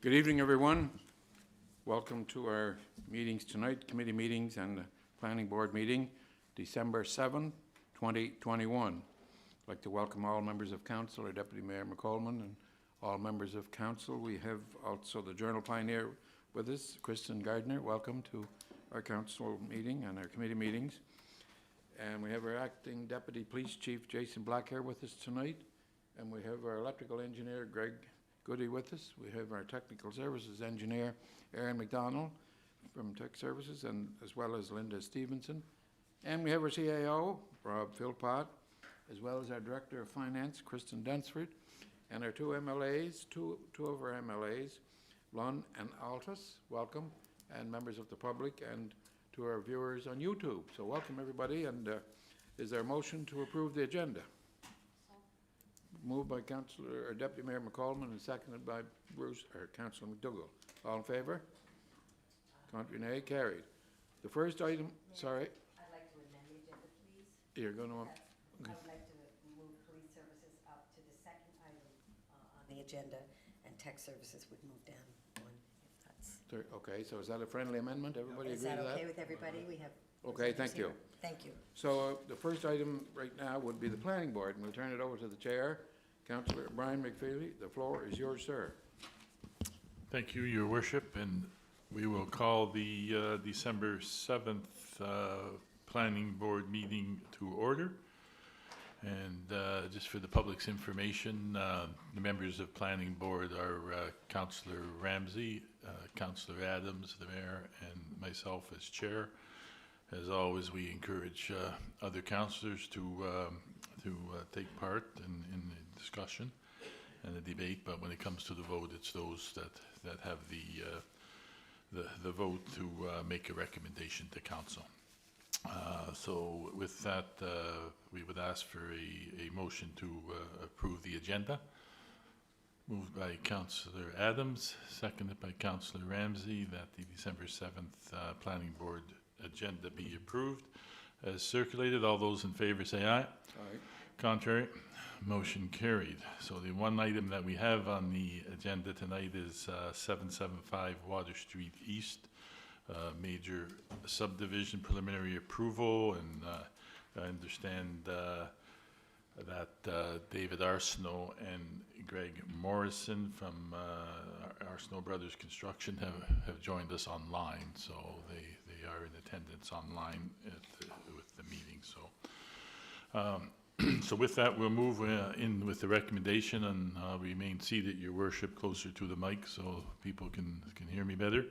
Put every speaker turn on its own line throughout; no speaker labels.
Good evening, everyone. Welcome to our meetings tonight, committee meetings and the Planning Board meeting, December 7, 2021. I'd like to welcome all members of council, our Deputy Mayor McColeman, and all members of council. We have also the Journal Pioneer with us, Kristen Gardner. Welcome to our council meeting and our committee meetings. And we have our acting Deputy Police Chief, Jason Blackhair, with us tonight. And we have our electrical engineer, Greg Goody, with us. We have our technical services engineer, Aaron McDonald from Tech Services, and as well as Linda Stevenson. And we have our CAO, Rob Philpott, as well as our Director of Finance, Kristen Dunsford, and our two MLAs, two of our MLAs, Lund and Altus. Welcome, and members of the public, and to our viewers on YouTube. So welcome, everybody, and is there a motion to approve the agenda? Moved by Councillor or Deputy Mayor McColeman and seconded by Councillor McDougall. All in favour? Contrary, nay. Carried. The first item, sorry.
I'd like to amend the agenda, please.
You're going to.
I would like to move police services up to the second item on the agenda, and tech services would move down one, if that's.
Okay, so is that a friendly amendment? Everybody agree with that?
Is that okay with everybody? We have.
Okay, thank you.
Thank you.
So the first item right now would be the Planning Board, and we'll turn it over to the Chair, Councillor Brian McFeely. The floor is yours, sir.
Thank you, Your Worship, and we will call the December 7th Planning Board meeting to order. And just for the public's information, the members of Planning Board are Councillor Ramsey, Councillor Adams, the Mayor, and myself as Chair. As always, we encourage other councillors to take part in the discussion and the debate, but when it comes to the vote, it's those that have the vote to make a recommendation to council. So with that, we would ask for a motion to approve the agenda. Moved by Councillor Adams, seconded by Councillor Ramsey, that the December 7th Planning Board agenda be approved as circulated. All those in favor say aye.
Aye.
Contrary, motion carried. So the one item that we have on the agenda tonight is 775 Water Street East, major subdivision preliminary approval, and I understand that David Arsenault and Greg Morrison from Arsenault Brothers Construction have joined us online, so they are in attendance online with the meeting. So so with that, we'll move in with the recommendation, and remain seated, Your Worship, closer to the mic so people can hear me better.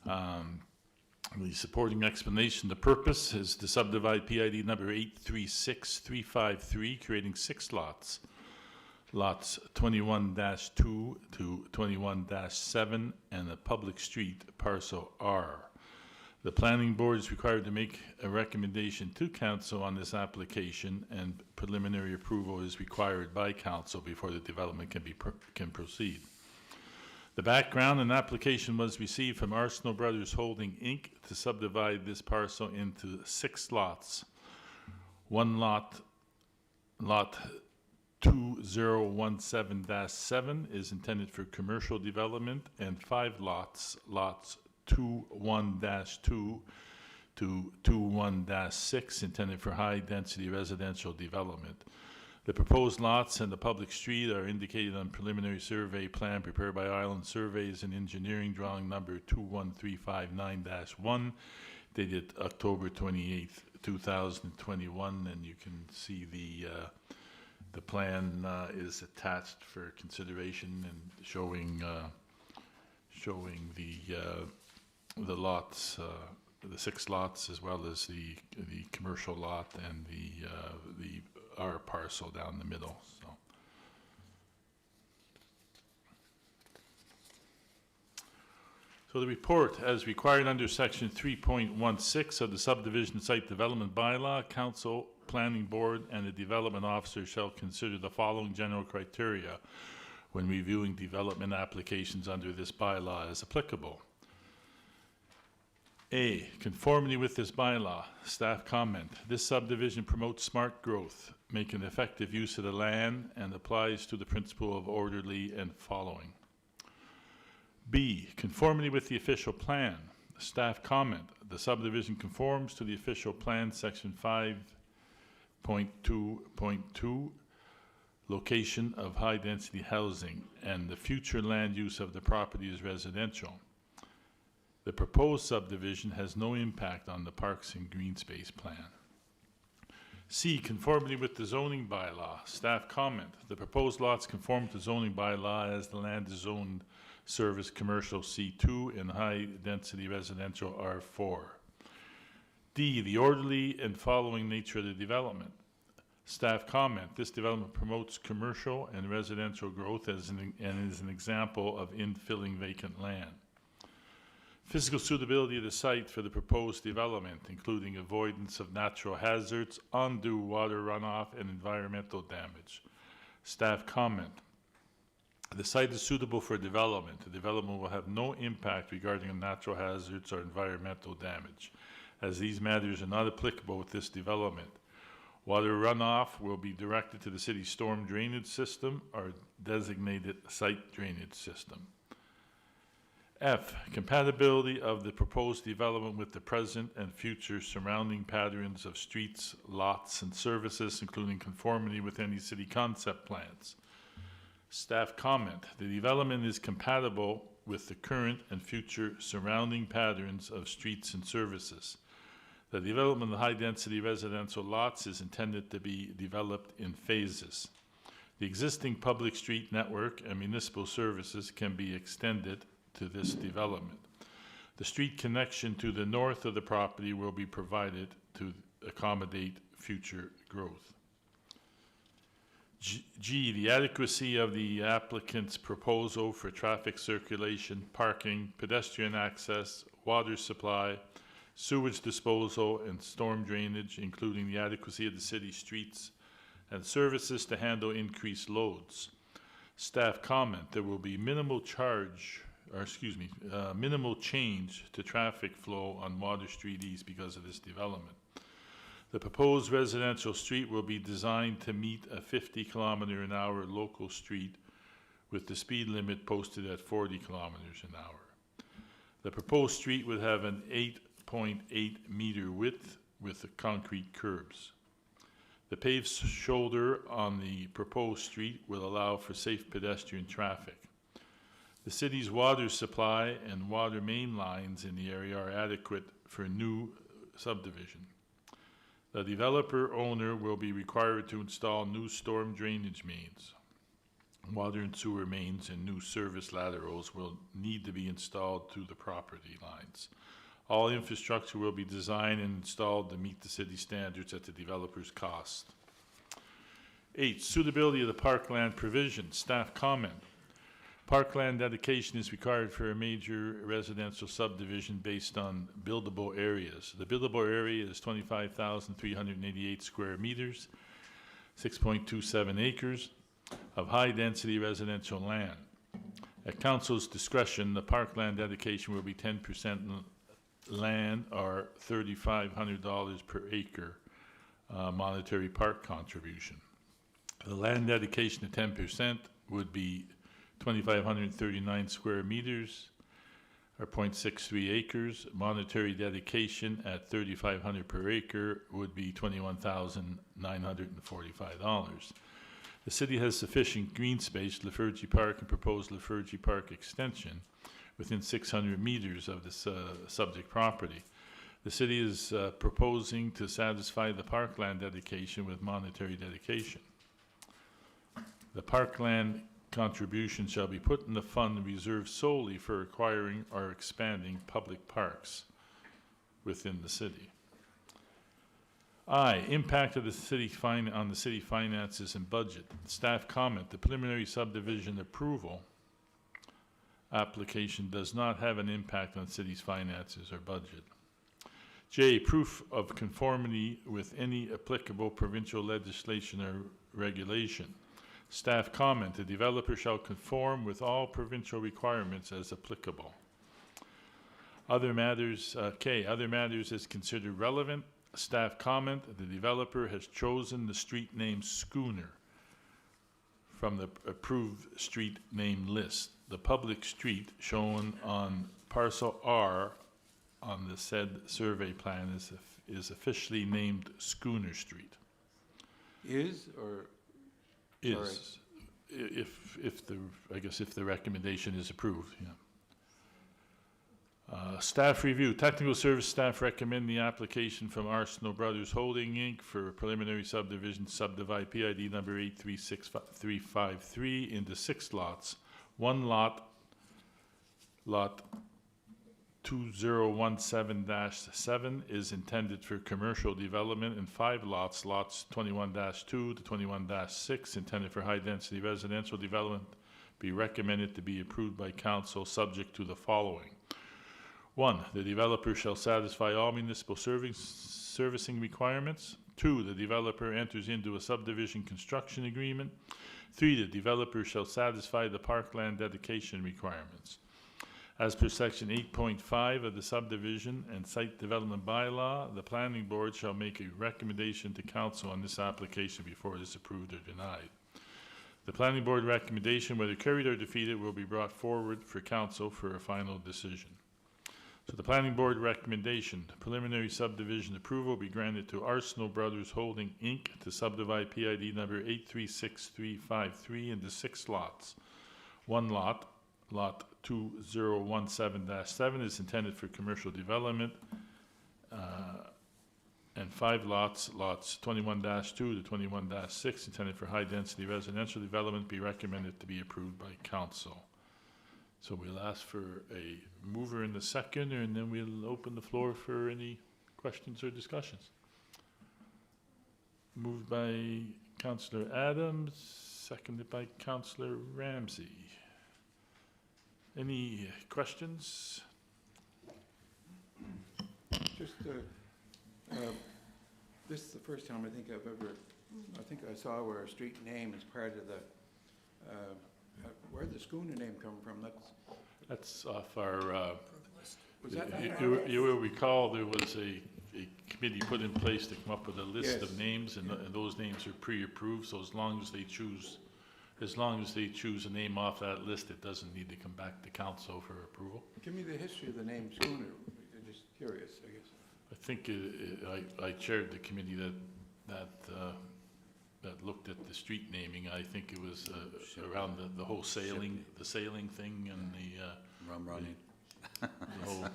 The supporting explanation, the purpose is to subdivide PID number 836353, creating 6 lots. Lots 21-2 to 21-7 and a public street, parcel R. The Planning Board is required to make a recommendation to Council on this application, and preliminary approval is required by Council before the development can proceed. The background and application was received from Arsenault Brothers Holding Inc. to subdivide this parcel into 6 lots. One lot, lot 2017-7, is intended for commercial development, and 5 lots, lots 21-2 to 21-6, intended for high-density residential development. The proposed lots and the public street are indicated on preliminary survey plan prepared by Island Surveys and Engineering, drawing number 21359-1, dated October 28th, 2021, and you can see the plan is attached for consideration and showing the lots, the 6 lots, as well as the commercial lot and the our parcel down the middle. So the report, as required under section 3.16 of the Subdivision Site Development Bylaw, Council, Planning Board, and the Development Officer shall consider the following general criteria when reviewing development applications under this bylaw as applicable. A, conformity with this bylaw. Staff comment. This subdivision promotes smart growth, making effective use of the land, and applies to the principle of orderly and following. B, conformity with the official plan. Staff comment, the subdivision conforms to the official plan, section 5.2.2, location of high-density housing, and the future land use of the property is residential. The proposed subdivision has no impact on the Parks and Green Space Plan. C, conformity with the zoning bylaw. Staff comment, the proposed lots conform to zoning bylaw as the land is zoned service commercial C2 and high-density residential R4. D, the orderly and following nature of the development. Staff comment, this development promotes commercial and residential growth and is an example of infilling vacant land. Physical suitability of the site for the proposed development, including avoidance of natural hazards, undue water runoff, and environmental damage. Staff comment, the site is suitable for development. The development will have no impact regarding natural hazards or environmental damage, as these matters are not applicable with this development. Water runoff will be directed to the city's storm drainage system or designated site drainage system. F, compatibility of the proposed development with the present and future surrounding patterns of streets, lots, and services, including conformity with any city concept plans. Staff comment, the development is compatible with the current and future surrounding patterns of streets and services. The development of high-density residential lots is intended to be developed in phases. The existing public street network and municipal services can be extended to this development. The street connection to the north of the property will be provided to accommodate future growth. G, the adequacy of the applicant's proposal for traffic circulation, parking, pedestrian access, water supply, sewage disposal, and storm drainage, including the adequacy of the city streets and services to handle increased loads. Staff comment, there will be minimal change to traffic flow on Water Street East because of this development. The proposed residential street will be designed to meet a 50-kilometer-an-hour local street with the speed limit posted at 40 kilometers an hour. The proposed street would have an 8.8 meter width with the concrete curbs. The paved shoulder on the proposed street will allow for safe pedestrian traffic. The city's water supply and water main lines in the area are adequate for new subdivision. The developer owner will be required to install new storm drainage mains. Water and sewer mains and new service laterals will need to be installed to the property lines. All infrastructure will be designed and installed to meet the city standards at the developer's cost. 8, suitability of the parkland provision. Staff comment. Parkland dedication is required for a major residential subdivision based on buildable areas. The buildable area is 25,388 square meters, 6.27 acres of high-density residential land. At council's discretion, the parkland dedication will be 10% land or $3,500 per acre monetary park contribution. The land dedication of 10% would be 2,539 square meters, or 0.63 acres. Monetary dedication at $3,500 per acre would be $21,945. The city has sufficient green space, Lafergie Park and proposed Lafergie Park extension, within 600 meters of this subject property. The city is proposing to satisfy the parkland dedication with monetary dedication. The parkland contribution shall be put in the fund reserved solely for acquiring or expanding public parks within the city. I, impact of the city on the city finances and budget. Staff comment, the preliminary subdivision approval application does not have an impact on city's finances or budget. J, proof of conformity with any applicable provincial legislation or regulation. Staff comment, the developer shall conform with all provincial requirements as applicable. Other matters, K, other matters is considered relevant. Staff comment, the developer has chosen the street name Schooner from the approved street name list. The public street shown on parcel R on the said survey plan is officially named Schooner Street.
Is, or,
Is, if the, I guess if the recommendation is approved, yeah. Staff review. Technical service staff recommend the application from Arsenal Brothers Holding, Inc. for a preliminary subdivision, subdivide PID number 836353 into 6 lots. One lot, lot 2017-7, is intended for commercial development, and 5 lots, lots 21-2 to 21-6, intended for high-density residential development, be recommended to be approved by council subject to the following. 1, the developer shall satisfy all municipal servicing requirements. 2, the developer enters into a subdivision construction agreement. 3, the developer shall satisfy the parkland dedication requirements. As per section 8.5 of the subdivision and site development bylaw, the planning board shall make a recommendation to council on this application before it is approved or denied. The planning board recommendation, whether carried or defeated, will be brought forward for council for a final decision. So the planning board recommendation, preliminary subdivision approval be granted to Arsenal Brothers Holding, Inc. to subdivide PID number 836353 into 6 lots. One lot, lot 2017-7, is intended for commercial development, and 5 lots, lots 21-2 to 21-6, intended for high-density residential development, be recommended to be approved by council. So we'll ask for a mover in the second, and then we'll open the floor for any questions or discussions. Moved by Councillor Adams, seconded by Councillor Ramsey. Any questions?
just, this is the first time I think I've ever, I think I saw where a street name is part of the, where'd the Schooner name come from?
That's off our,
Was that?
you will recall there was a committee put in place to come up with a list of
Yes.
names, and those names are pre-approved, so as long as they choose a name off that list, it doesn't need to come back to council for approval.
Give me the history of the name Schooner. I'm just curious, I guess.
I think I chaired the committee that looked at the street naming. I think it was around the whole sailing, the sailing thing, and the
Rum running.
whole.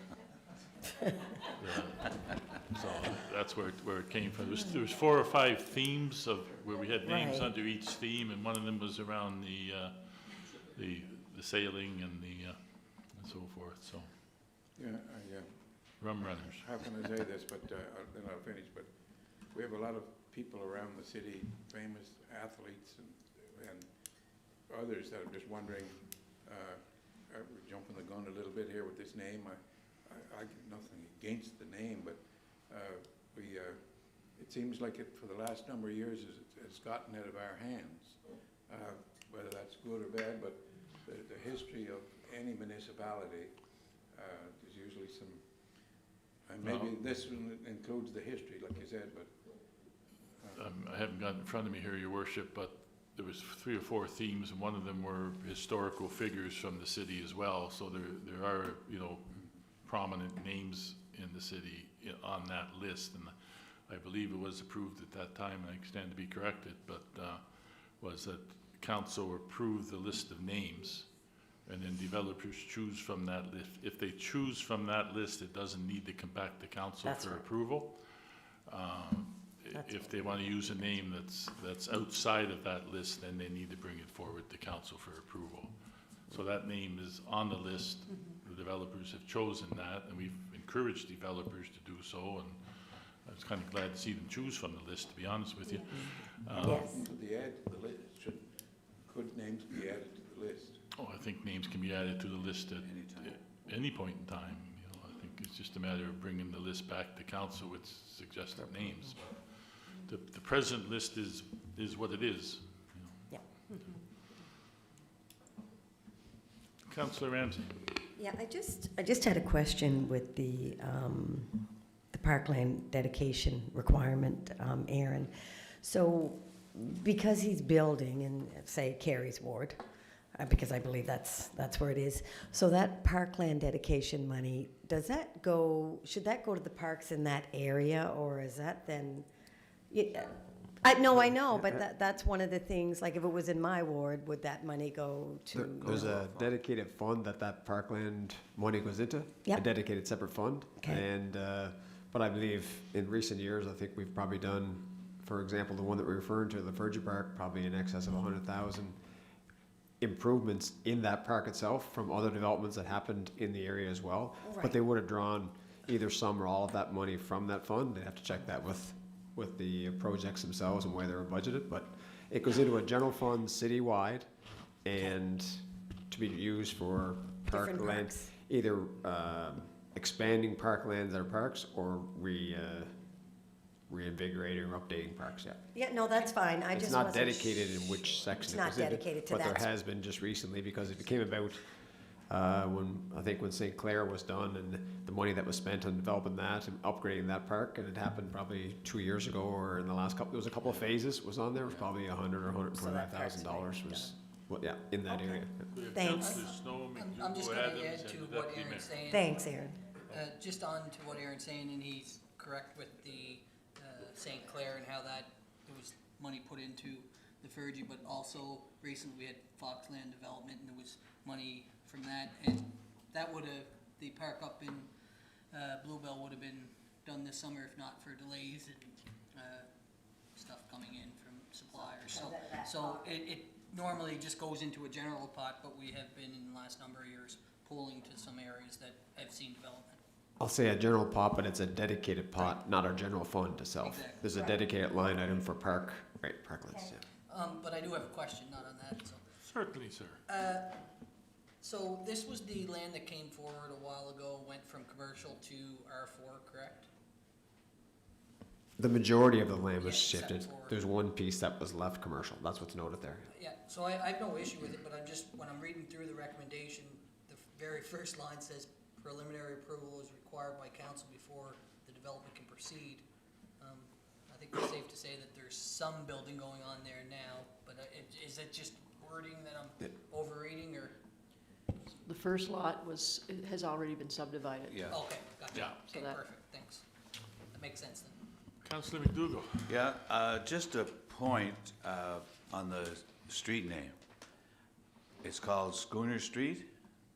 So that's where it came from. There was 4 or 5 themes of where we had names
Right.
under each theme, and one of them was around the sailing and and so forth. So
Yeah,
rum runners.
how can I say this, but then I'll finish, but we have a lot of people around the city, famous athletes and others that are just wondering, we're jumping the gun a little bit here with this name. I get nothing against the name, but it seems like it, for the last number of years, it's gotten out of our hands. Whether that's good or bad, but the history of any municipality, there's usually some, and maybe this one includes the history, like you said, but.
I haven't got it in front of me here, Your Worship, but there was 3 or 4 themes, and one of them were historical figures from the city as well. So there are, prominent names in the city on that list, and I believe it was approved at that time, and I stand to be corrected, but was that council approved the list of names, and then developers choose from that list. If they choose from that list, it doesn't need to come back to council
That's
for
right.
approval.
That's
If they want to use a name that's outside of that list, then they need to bring it forward to council for approval. So that name is on the list. The developers have chosen that, and we've encouraged developers to do so, and I was kind of glad to see them choose from the list, to be honest with you.
Yes.
Could they add to the list? Could names be added to the list?
Oh, I think names can be added to the list at
Anytime.
any point in time. I think it's just a matter of bringing the list back to council with suggested names. The present list is what it is.
Yeah.
Councillor Ramsey.
Yeah, I just had a question with the parkland dedication requirement, Aaron. So because he's building in, say, Carey's ward, because I believe that's where it is. So that parkland dedication money, should that go to the parks in that area, or is that then? I know, but that's one of the things, like if it was in my ward, would that money go to?
There's a dedicated fund that parkland money goes into,
Yep.
a dedicated separate fund.
Okay.
And, but I believe in recent years, I think we've probably done, for example, the one that we're referring to, the Fergie Park, probably in excess of 100,000 improvements in that park itself from other developments that happened in the area as well.
Right.
But they would have drawn either some or all of that money from that fund. They'd have to check that with the projects themselves and where they were budgeted. But it goes into a general fund citywide and to be used for
Different
parkland,
parks.
either expanding parklands or parks or reinvigorating or updating parks, yeah.
Yeah, no, that's fine. I
It's
just
not
wasn't
dedicated in which section
It's
it
not
goes into,
dedicated to
but there
that.
has been just recently because it became about when St. Clair was done and the money that was spent on developing that and upgrading that park, and it happened probably 2 years ago or in the last couple. There was a couple of phases was on there. It was probably $100,000 or $125,000 was in that area.
We have
Thanks.
Councillor Snow,
I'm just
McDougal,
gonna
Adams,
add
and
to
the
what
Deputy Mayor.
Aaron's saying.
Thanks, Aaron.
Just on to what Aaron's saying, and he's correct with the St. Clair and how that there was money put into the Fergie, but also recently we had Foxland development and there was money from that, and that would have, the park up in Bluebell would have been done this summer if not for delays and stuff coming in from suppliers. So it normally just goes into a general pot, but we have been in the last number of years pooling to some areas that have seen development.
I'll say a general pot, but it's a dedicated pot, not our general fund itself.
Exactly.
There's a dedicated line item for parklands, yeah.
But I do have a question, not on that, so.
Certainly, sir.
So this was the land that came forward a while ago, went from commercial to R4, correct?
The majority of the land was
Yeah, except
shifted.
for-
There's one piece that was left commercial. That's what's noted there.
Yeah, so I have no issue with it, but I'm just, when I'm reading through the recommendation, the very first line says preliminary approval is required by council before the development can proceed. I think it's safe to say that there's some building going on there now, but is it just wording that I'm overreading, or?
The first lot has already been subdivided.
Yeah.
Okay, gotcha.
Yeah.
Okay,
So that-
perfect, thanks. That makes sense then.
Councillor McDougal.
Yeah, just a point on the street name. It's called Schooner Street.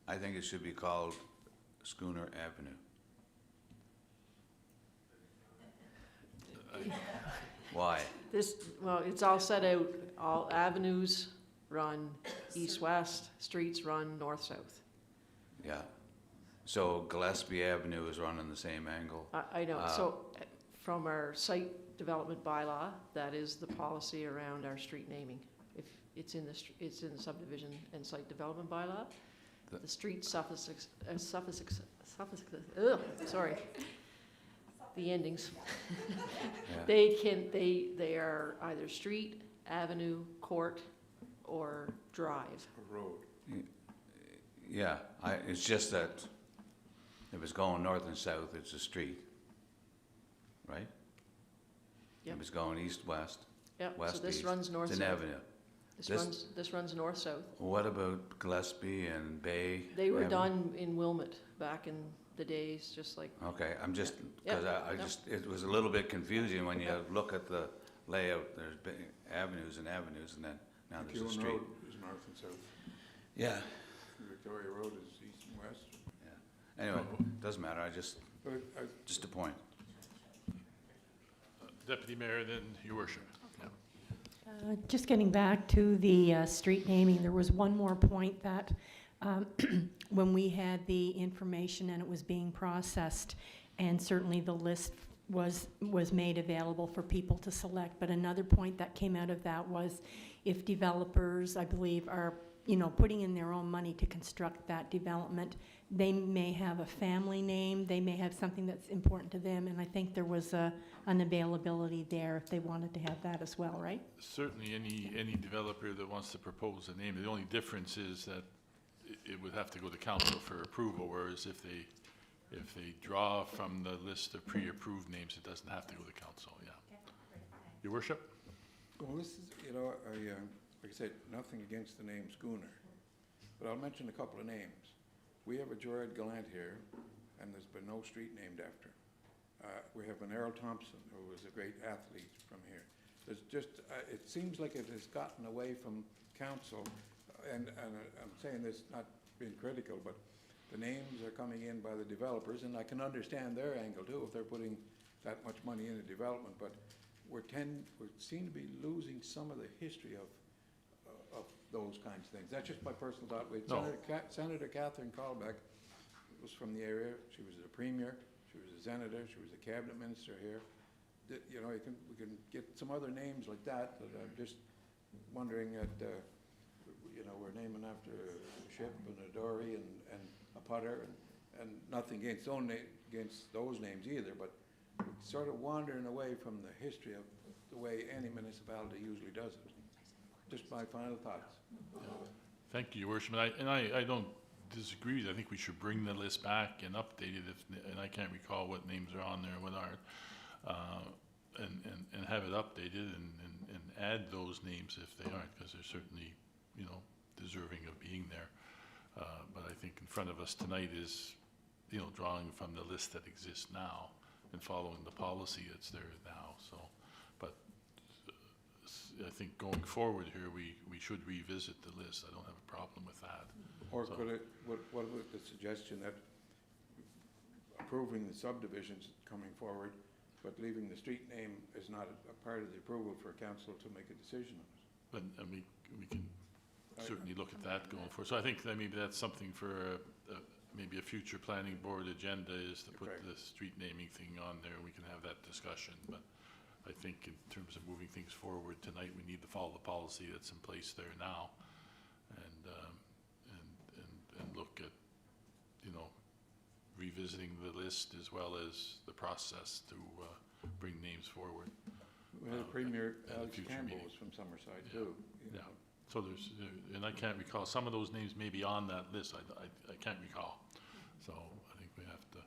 I think it should be called Schooner Avenue. Why?
Well, it's all set out, all avenues run east-west, streets run north-south.
Yeah. So Gillespie Avenue is running the same angle.
I know, so from our site development bylaw, that is the policy around our street naming. If it's in the subdivision and site development bylaw, the street suffixes, sorry, the endings.
Yeah.
They are either street, avenue, court, or drive.
Road.
Yeah, it's just that if it's going north and south, it's a street, right?
Yep.
If it's going east-west,
Yep, so
west-east,
this runs
it's an
north-south.
avenue.
This runs north-south.
What about Gillespie and Bay?
They were
Avenue?
done in Wilmot back in the days, just like,
Okay, I'm just,
Yeah,
because I
no.
just, it was a little bit confusing when you look at the layout, there's avenues and avenues, and then now there's a
McEwen
street.
Road is north and south.
Yeah,
Victoria Road is east and west.
yeah. Anyway, doesn't matter,
But
just a point.
Deputy Mayor, then your worship. Yeah.
Just getting back to the street naming, there was one more point that when we had the information and it was being processed, and certainly the list was made available for people to select, but another point that came out of that was if developers, I believe, are putting in their own money to construct that development, they may have a family name, they may have something that's important to them, and I think there was an availability there if they wanted to have that as well, right?
Certainly, any developer that wants to propose a name, the only difference is that it would have to go to council for approval, whereas if they draw from the list of pre-approved names, it doesn't have to go to council, yeah. Your worship?
Well, this is, like I said, nothing against the name Schooner, but I'll mention a couple of names. We have a Gerard Gallant here, and there's been no street named after him. We have an Errol Thompson, who was a great athlete from here. There's just, it seems like it has gotten away from council, and I'm saying this not being critical, but the names are coming in by the developers, and I can understand their angle too, if they're putting that much money into development, but we seem to be losing some of the history of those kinds of things. That's just my personal thought.
No.
Senator Catherine Colbeck was from the area. She was a premier, she was a senator, she was a cabinet minister here. We can get some other names like that, but I'm just wondering that, we're naming after a ship and a dory and a putter, and nothing against those names either, but sort of wandering away from the history of the way any municipality usually does it. Just my final thoughts.
Thank you, Your Worship. And I don't disagree with you. I think we should bring the list back and update it, and I can't recall what names are on there and what aren't, and have it updated and add those names if they aren't, because they're certainly, deserving of being there. But I think in front of us tonight is, drawing from the list that exists now and following the policy that's there now. So, but I think going forward here, we should revisit the list. I don't have a problem with that.
Or
So-
what was the suggestion that approving the subdivisions coming forward, but leaving the street name is not a part of the approval for council to make a decision on it?
But we can certainly look at that going forward. So I think that maybe that's something for maybe a future planning board agenda, is to put
Okay.
the street naming thing on there. We can have that discussion. But I think in terms of moving things forward tonight, we need to follow the policy that's in place there now, and look at revisiting the list as well as the process to bring names forward.
We had a premier,
at a
Alex
future
Campbell
meeting.
was from Summerside
Yeah.
too.
Yeah. So and I can't recall, some of those names may be on that list, I can't recall. So I think we have to,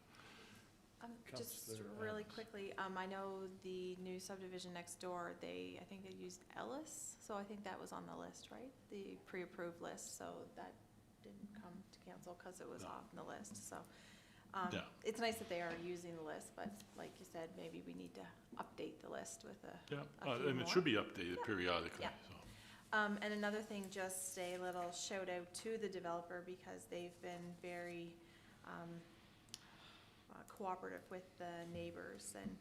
Just
Councillor
really
Adams.
quickly, I know the new subdivision next door, I think they used Ellis, so I think that was on the list, right? The pre-approved list, so that didn't come to council because it was
No.
off the list, so.
Yeah.
It's nice that they are using the list, but like you said, maybe we need to update the list with a
yeah,
few
and it
more.
should be updated periodically,
Yeah.
so.
And another thing, just a little shout out to the developer, because they've been very cooperative with the neighbors, and,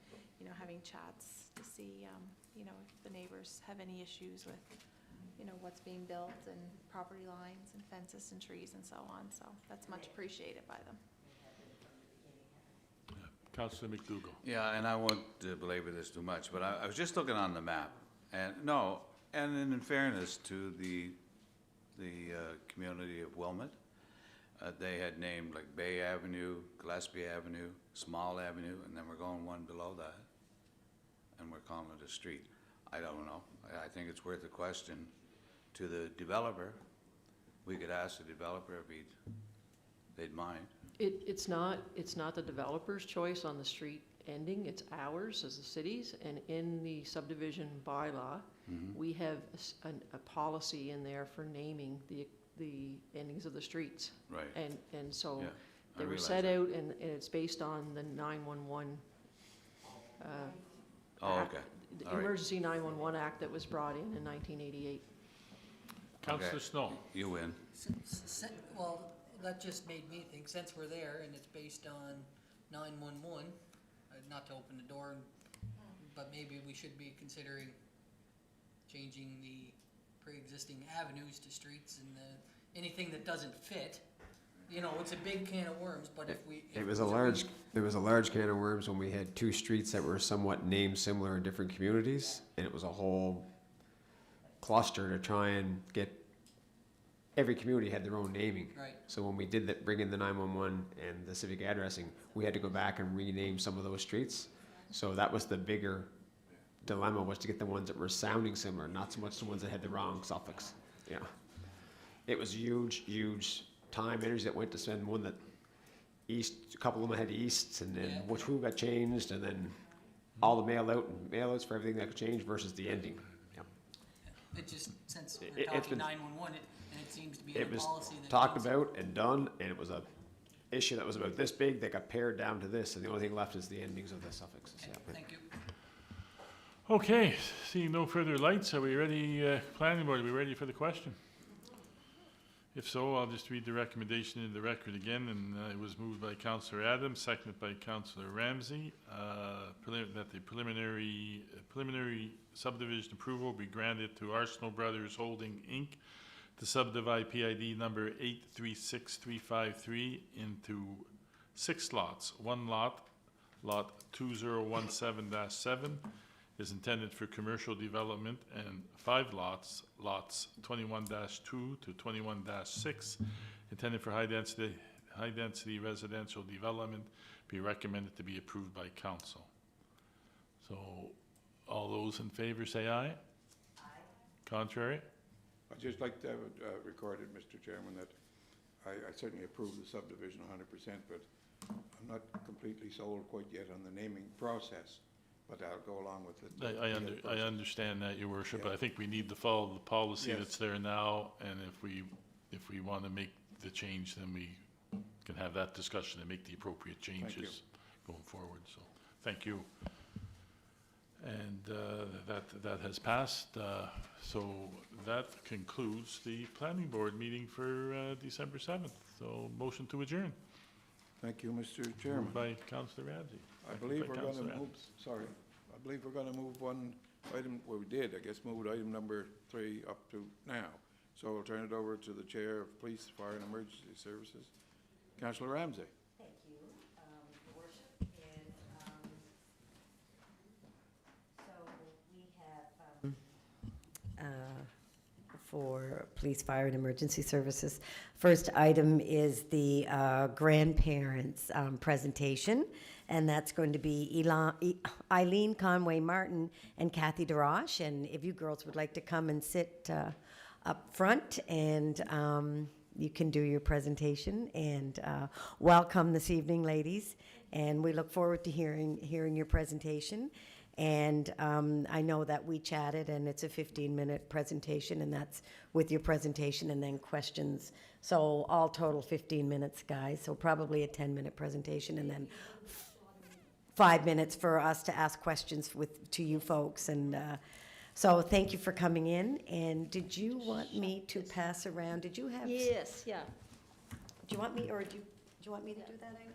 having chats to see, if the neighbors have any issues with, what's being built, and property lines and fences and trees and so on, so that's much appreciated by them.
Councillor McDougall.
Yeah, and I won't belabor this too much, but I was just looking on the map, and in fairness to the community of Wilmot, they had named like Bay Avenue, Gillespie Avenue, Small Avenue, and then we're going one below that, and we're calling it a street. I don't know. I think it's worth a question to the developer. We could ask the developer if they'd mind.
It's not the developer's choice on the street ending, it's ours as the city's, and in the subdivision bylaw, we have a policy in there for naming the endings of the streets.
Right.
And so
Yeah, I
they were
realize
set
that.
out, and it's based on the 911,
Oh,
Act-
okay.
the
All right.
Emergency 911 Act that was brought in 1988.
Councillor Snow.
You win.
Well, that just made me think, since we're there and it's based on 911, not to open the door, but maybe we should be considering changing the pre-existing avenues to streets, and anything that doesn't fit. It's a big can of worms, but if we.
There was a large can of worms when we had two streets that were somewhat named similar in different communities, and it was a whole cluster to try and get, every community had their own naming.
Right.
So when we did that, bring in the 911 and the civic addressing, we had to go back and rename some of those streets. So that was the bigger dilemma, was to get the ones that were sounding similar, not so much the ones that had the wrong suffix. Yeah. It was huge time, energy that went to spend one that a couple of them had easts, and then
Yeah.
who got changed, and then all the mail outs for everything that could change versus the ending. Yeah.
It just, since we're
It's
talking
been-
911, and it seems to be
It
the
was
policy that.
talked
needs-
about and done, and it was a issue that was about this big, they got pared down to this, and the only thing left is the endings of the suffixes,
Okay,
yeah.
thank you.
Okay, seeing no further lights, are we ready, planning board, are we ready for the question? If so, I'll just read the recommendation in the record again, and it was moved by Councillor Adams, seconded by Councillor Ramsey, that the preliminary subdivision approval be granted to Arsenal Brothers Holding, Inc. to subdivide PID number 836353 into 6 lots. One lot, lot 2017-7, is intended for commercial development, and 5 lots, lots 21-2 to 21-6, intended for high-density residential development, be recommended to be approved by council. So, all those in favor say aye. Aye. Contrary?
I'd just like to have it recorded, Mr. Chairman, that I certainly approve the subdivision 100%, but I'm not completely sold quite yet on the naming process, but I'll go along with it.
I understand that, your worship, but
Yeah.
I think we need to follow the policy
Yes.
that's there now, and if we want to make the change, then we can have that discussion and make the appropriate changes going forward, so, thank you. And that has passed, so that concludes the planning board meeting for December 7th. So, motion to adjourn.
Thank you, Mr. Chairman.
Moved by Councillor Ramsey.
I believe
Seconded by
we're going to
Councillor
move,
Adams.
sorry, I believe we're going to move one item, well, we did, I guess, moved item number 3 up to now. So I'll turn it over to the Chair of Police, Fire and Emergency Services, Councillor Ramsey.
Thank you, Your Worship. And so we have for Police, Fire and Emergency Services. First item is the grandparents' presentation, and that's going to be Eileen Conway Martin and Kathy DeRoche. And if you girls would like to come and sit up front, and you can do your presentation. And welcome this evening, ladies. And we look forward to hearing your presentation. And I know that we chatted, and it's a 15-minute presentation, and that's with your presentation and then questions. So all total 15 minutes, guys. So probably a 10-minute presentation, and then 5 minutes for us to ask questions to you folks. And so thank you for coming in. And did you want me to pass around? Did you have?
Yes, yeah.
Do you want me, or do you want me to do that, Eileen? or-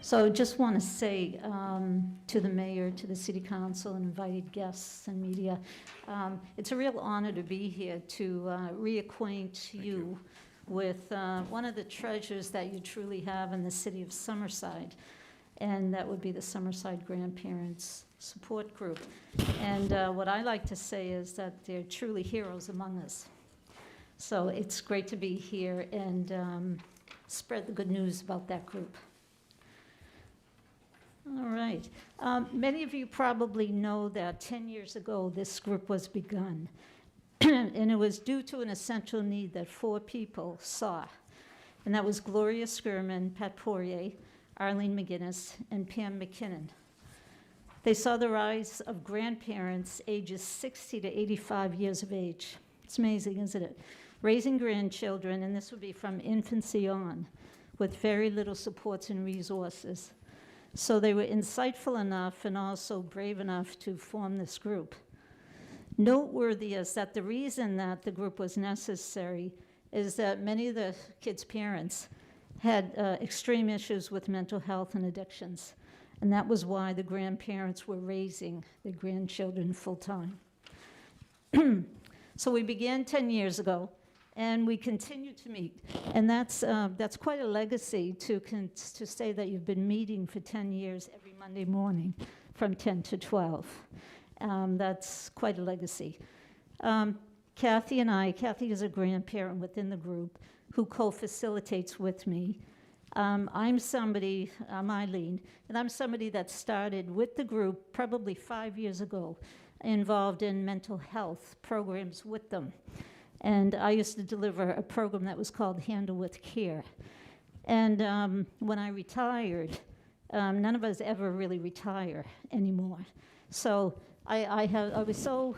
So just want to say to the mayor, to the city council, and invited guests and media, it's a real honor to be here to reacquaint you with one of the treasures that you truly have in the city of Summerside, and that would be the Summerside Grandparents Support Group. And what I like to say is that they're truly heroes among us. So it's great to be here and spread the good news about that group. All right. Many of you probably know that 10 years ago this group was begun. And it was due to an essential need that 4 people saw. And that was Gloria Skirman, Pat Poirier, Arlene McGinnis, and Pam McKinnon. They saw the rise of grandparents ages 60 to 85 years of age. It's amazing, isn't it? Raising grandchildren, and this would be from infancy on, with very little supports and resources. So they were insightful enough and also brave enough to form this group. Noteworthy is that the reason that the group was necessary is that many of the kids' parents had extreme issues with mental health and addictions. And that was why the grandparents were raising their grandchildren full-time. So we began 10 years ago, and we continue to meet. And that's quite a legacy to say that you've been meeting for 10 years every Monday morning from 10 to 12. That's quite a legacy. Kathy is a grandparent within the group who co-facilitates with me. I'm Eileen, and I'm somebody that started with the group probably 5 years ago. involved in mental health programs with them. And I used to deliver a program that was called Handle with Care. And when I retired, none of us ever really retire anymore. So I was so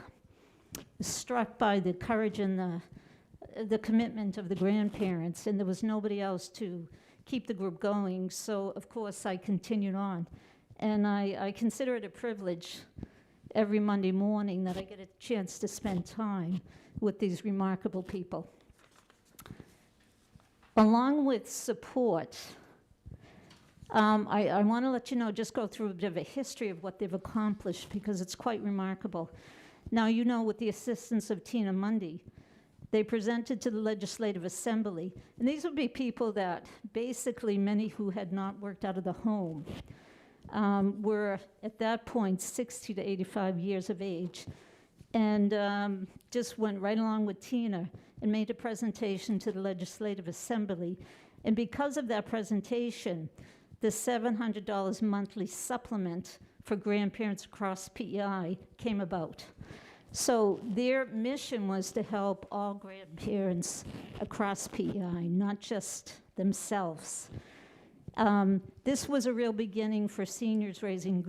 struck by the courage and the commitment of the grandparents, and there was nobody else to keep the group going. So of course I continued on, and I consider it a privilege every Monday morning that I get a chance to spend time with these remarkable people. Along with support, I want to let you know, just go through a bit of a history of what they've accomplished, because it's quite remarkable. Now, you know, with the assistance of Tina Mundy, they presented to the Legislative Assembly, and these would be people that basically many who had not worked out of the home were at that point 60 to 85 years of age, and just went right along with Tina and made a presentation to the Legislative Assembly. And because of that presentation, the $700 monthly supplement for grandparents across PEI came about. So their mission was to help all grandparents across PEI, not just themselves. This was a real beginning for seniors raising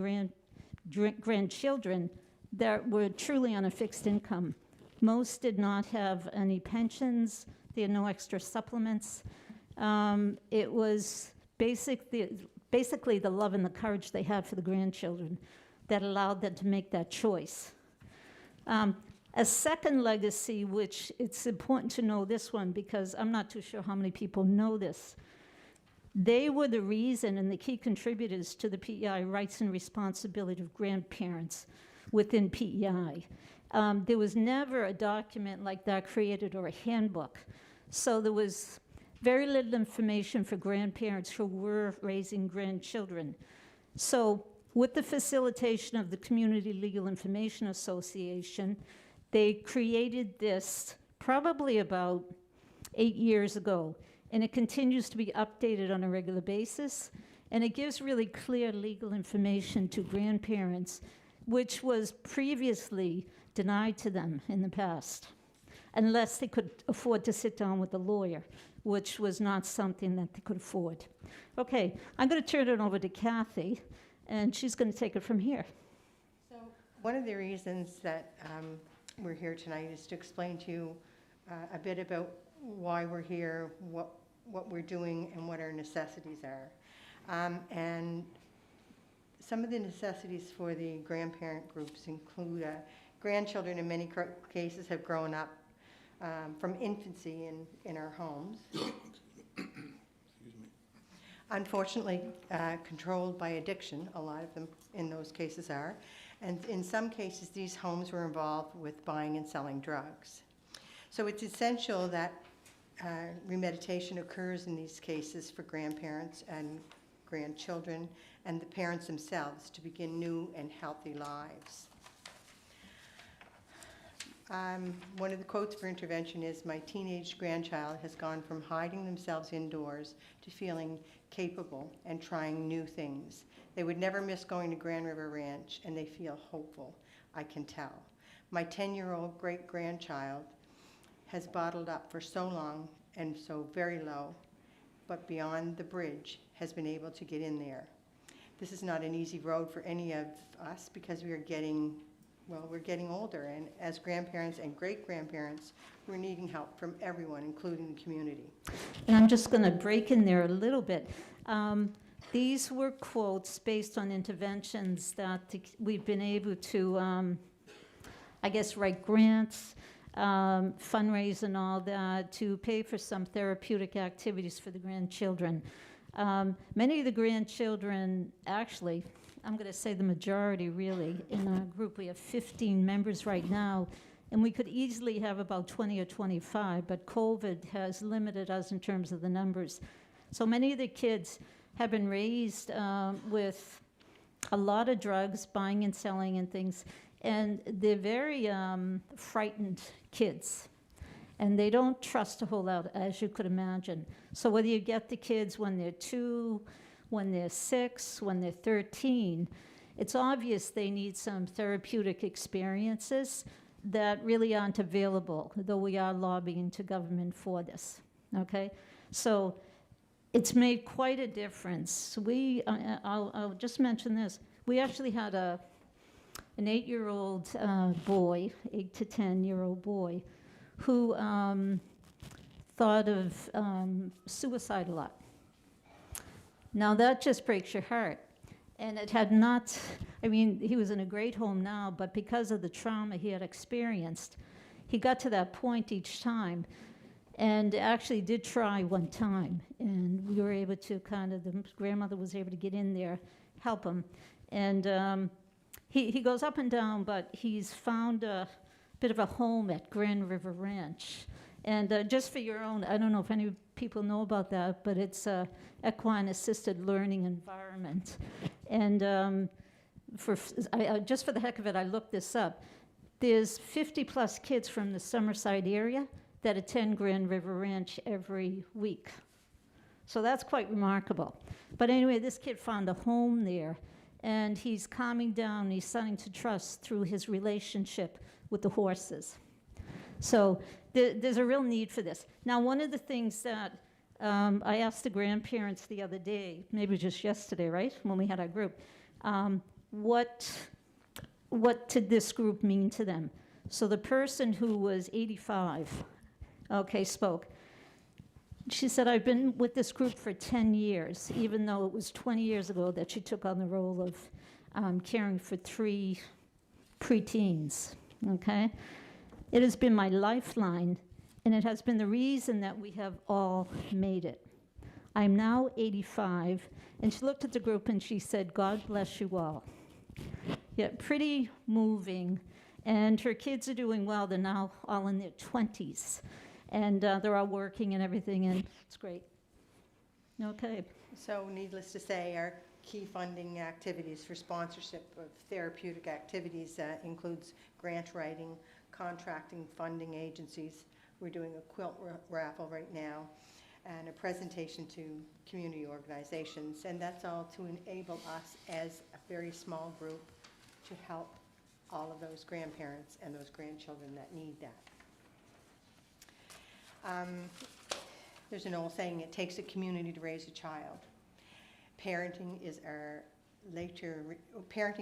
grandchildren that were truly on a fixed income. Most did not have any pensions. They had no extra supplements. It was basically the love and the courage they had for the grandchildren that allowed them to make that choice. A second legacy, which it's important to know this one because I'm not too sure how many people know this. They were the reason and the key contributors to the PEI rights and responsibility of grandparents within PEI. There was never a document like that created or a handbook. So there was very little information for grandparents who were raising grandchildren. So with the facilitation of the Community Legal Information Association, they created this probably about 8 years ago, and it continues to be updated on a regular basis, and it gives really clear legal information to grandparents, which was previously denied to them in the past, unless they could afford to sit down with a lawyer, which was not something that they could afford. Okay, I'm going to turn it over to Kathy, and she's going to take it from here.
So one of the reasons that we're here tonight is to explain to you a bit about why we're here, what we're doing, and what our necessities are. And some of the necessities for the grandparent groups include grandchildren in many cases have grown up from infancy in our homes. Unfortunately, controlled by addiction, a lot of them in those cases are. And in some cases, these homes were involved with buying and selling drugs. So it's essential that remediation occurs in these cases for grandparents and grandchildren and the parents themselves to begin new and healthy lives. One of the quotes for intervention is, "My teenage grandchild has gone from hiding themselves indoors to feeling capable and trying new things. They would never miss going to Grand River Ranch, and they feel hopeful. I can tell. My 10-year-old great-grandchild has bottled up for so long and so very low, but beyond the bridge has been able to get in there. This is not an easy road for any of us because we're getting older, and as grandparents and great-grandparents, we're needing help from everyone, including the community."
And I'm just going to break in there a little bit. These were quotes based on interventions that we've been able to, write grants, fundraise and all that to pay for some therapeutic activities for the grandchildren. Many of the grandchildren, actually, I'm going to say the majority really, in our group, we have 15 members right now, and we could easily have about 20 or 25, but COVID has limited us in terms of the numbers. So many of the kids have been raised with a lot of drugs, buying and selling and things, and they're very frightened kids. And they don't trust a whole lot, as you could imagine. So whether you get the kids when they're 2, when they're 6, when they're 13, it's obvious they need some therapeutic experiences that really aren't available, though we are lobbying to government for this, okay? So it's made quite a difference. I'll just mention this. We actually had an 8-year-old boy, 8 to 10-year-old boy, who thought of suicide a lot. Now that just breaks your heart. And it had not, I mean, he was in a great home now, but because of the trauma he had experienced, he got to that point each time and actually did try one time. And we were able to the grandmother was able to get in there, help him. And he goes up and down, but he's found a bit of a home at Grand River Ranch. And just for your own, I don't know if any people know about that, but it's a equine assisted learning environment. And just for the heck of it, I looked this up. There's 50 plus kids from the Summerside area that attend Grand River Ranch every week. So that's quite remarkable. But anyway, this kid found a home there, and he's calming down, he's starting to trust through his relationship with the horses. So there's a real need for this. Now, one of the things that I asked the grandparents the other day, maybe just yesterday, right, when we had our group, what did this group mean to them? So the person who was 85, spoke. She said, I've been with this group for 10 years, even though it was 20 years ago that she took on the role of caring for 3 preteens, okay? It has been my lifeline, and it has been the reason that we have all made it. I'm now 85, and she looked at the group and she said, God bless you all. Yeah, pretty moving, and her kids are doing well. They're now all in their 20s, and they're all working and everything, and it's great. Okay.
So needless to say, our key funding activities for sponsorship of therapeutic activities includes grant writing, contracting, funding agencies. We're doing a quilt raffle right now and a presentation to community organizations. And that's all to enable us as a very small group to help all of those grandparents and those grandchildren that need that. There's an old saying, it takes a community to raise a child. Parenting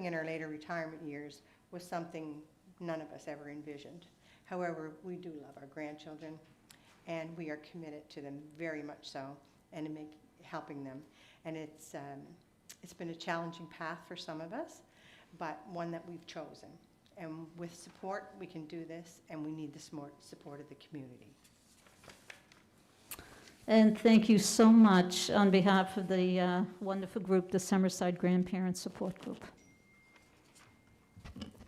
in our later retirement years was something none of us ever envisioned. However, we do love our grandchildren, and we are committed to them very much so, and to helping them. And it's been a challenging path for some of us, but one that we've chosen. And with support, we can do this, and we need the support of the community.
And thank you so much on behalf of the wonderful group, the Summerside Grandparent Support Group.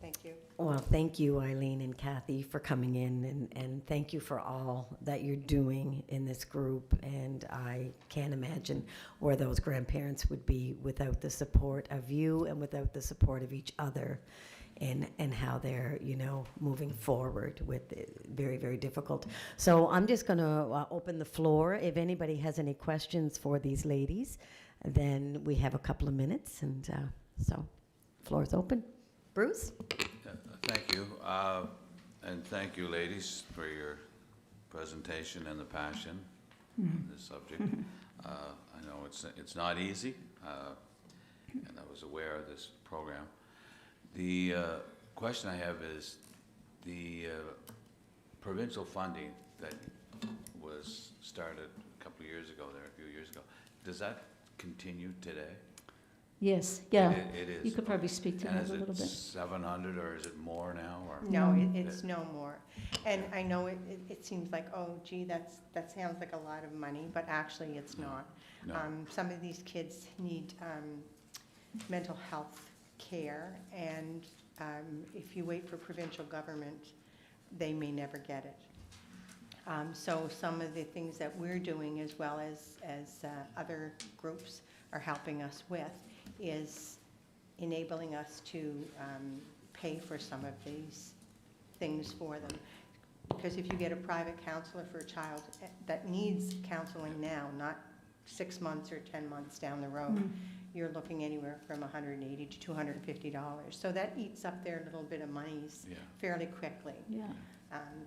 Thank you.
Well, thank you, Eileen and Kathy, for coming in, and thank you for all that you're doing in this group. And I can't imagine where those grandparents would be without the support of you and without the support of each other, and how they're, moving forward with it. Very, very difficult. So I'm just going to open the floor. If anybody has any questions for these ladies, then we have a couple of minutes, and so floor is open. Bruce?
Thank you. And thank you, ladies, for your presentation and the passion on this subject. I know it's not easy, and I was aware of this program. The question I have is the provincial funding that was started a couple of years ago, a few years ago, does that continue today?
Yes, yeah.
It is.
You could probably speak to that a little bit.
And is it 700 or is it more now? Or?
No, it's no more. And I know it seems like, oh, gee, that sounds like a lot of money, but actually it's not.
No.
Some of these kids need mental health care, and if you wait for provincial government, they may never get it. So some of the things that we're doing, as well as other groups are helping us with, is enabling us to pay for some of these things for them. Because if you get a private counselor for a child that needs counseling now, not 6 months or 10 months down the road, you're looking anywhere from $180 to $250. So that eats up their little bit of monies
Yeah.
fairly quickly.
Yeah.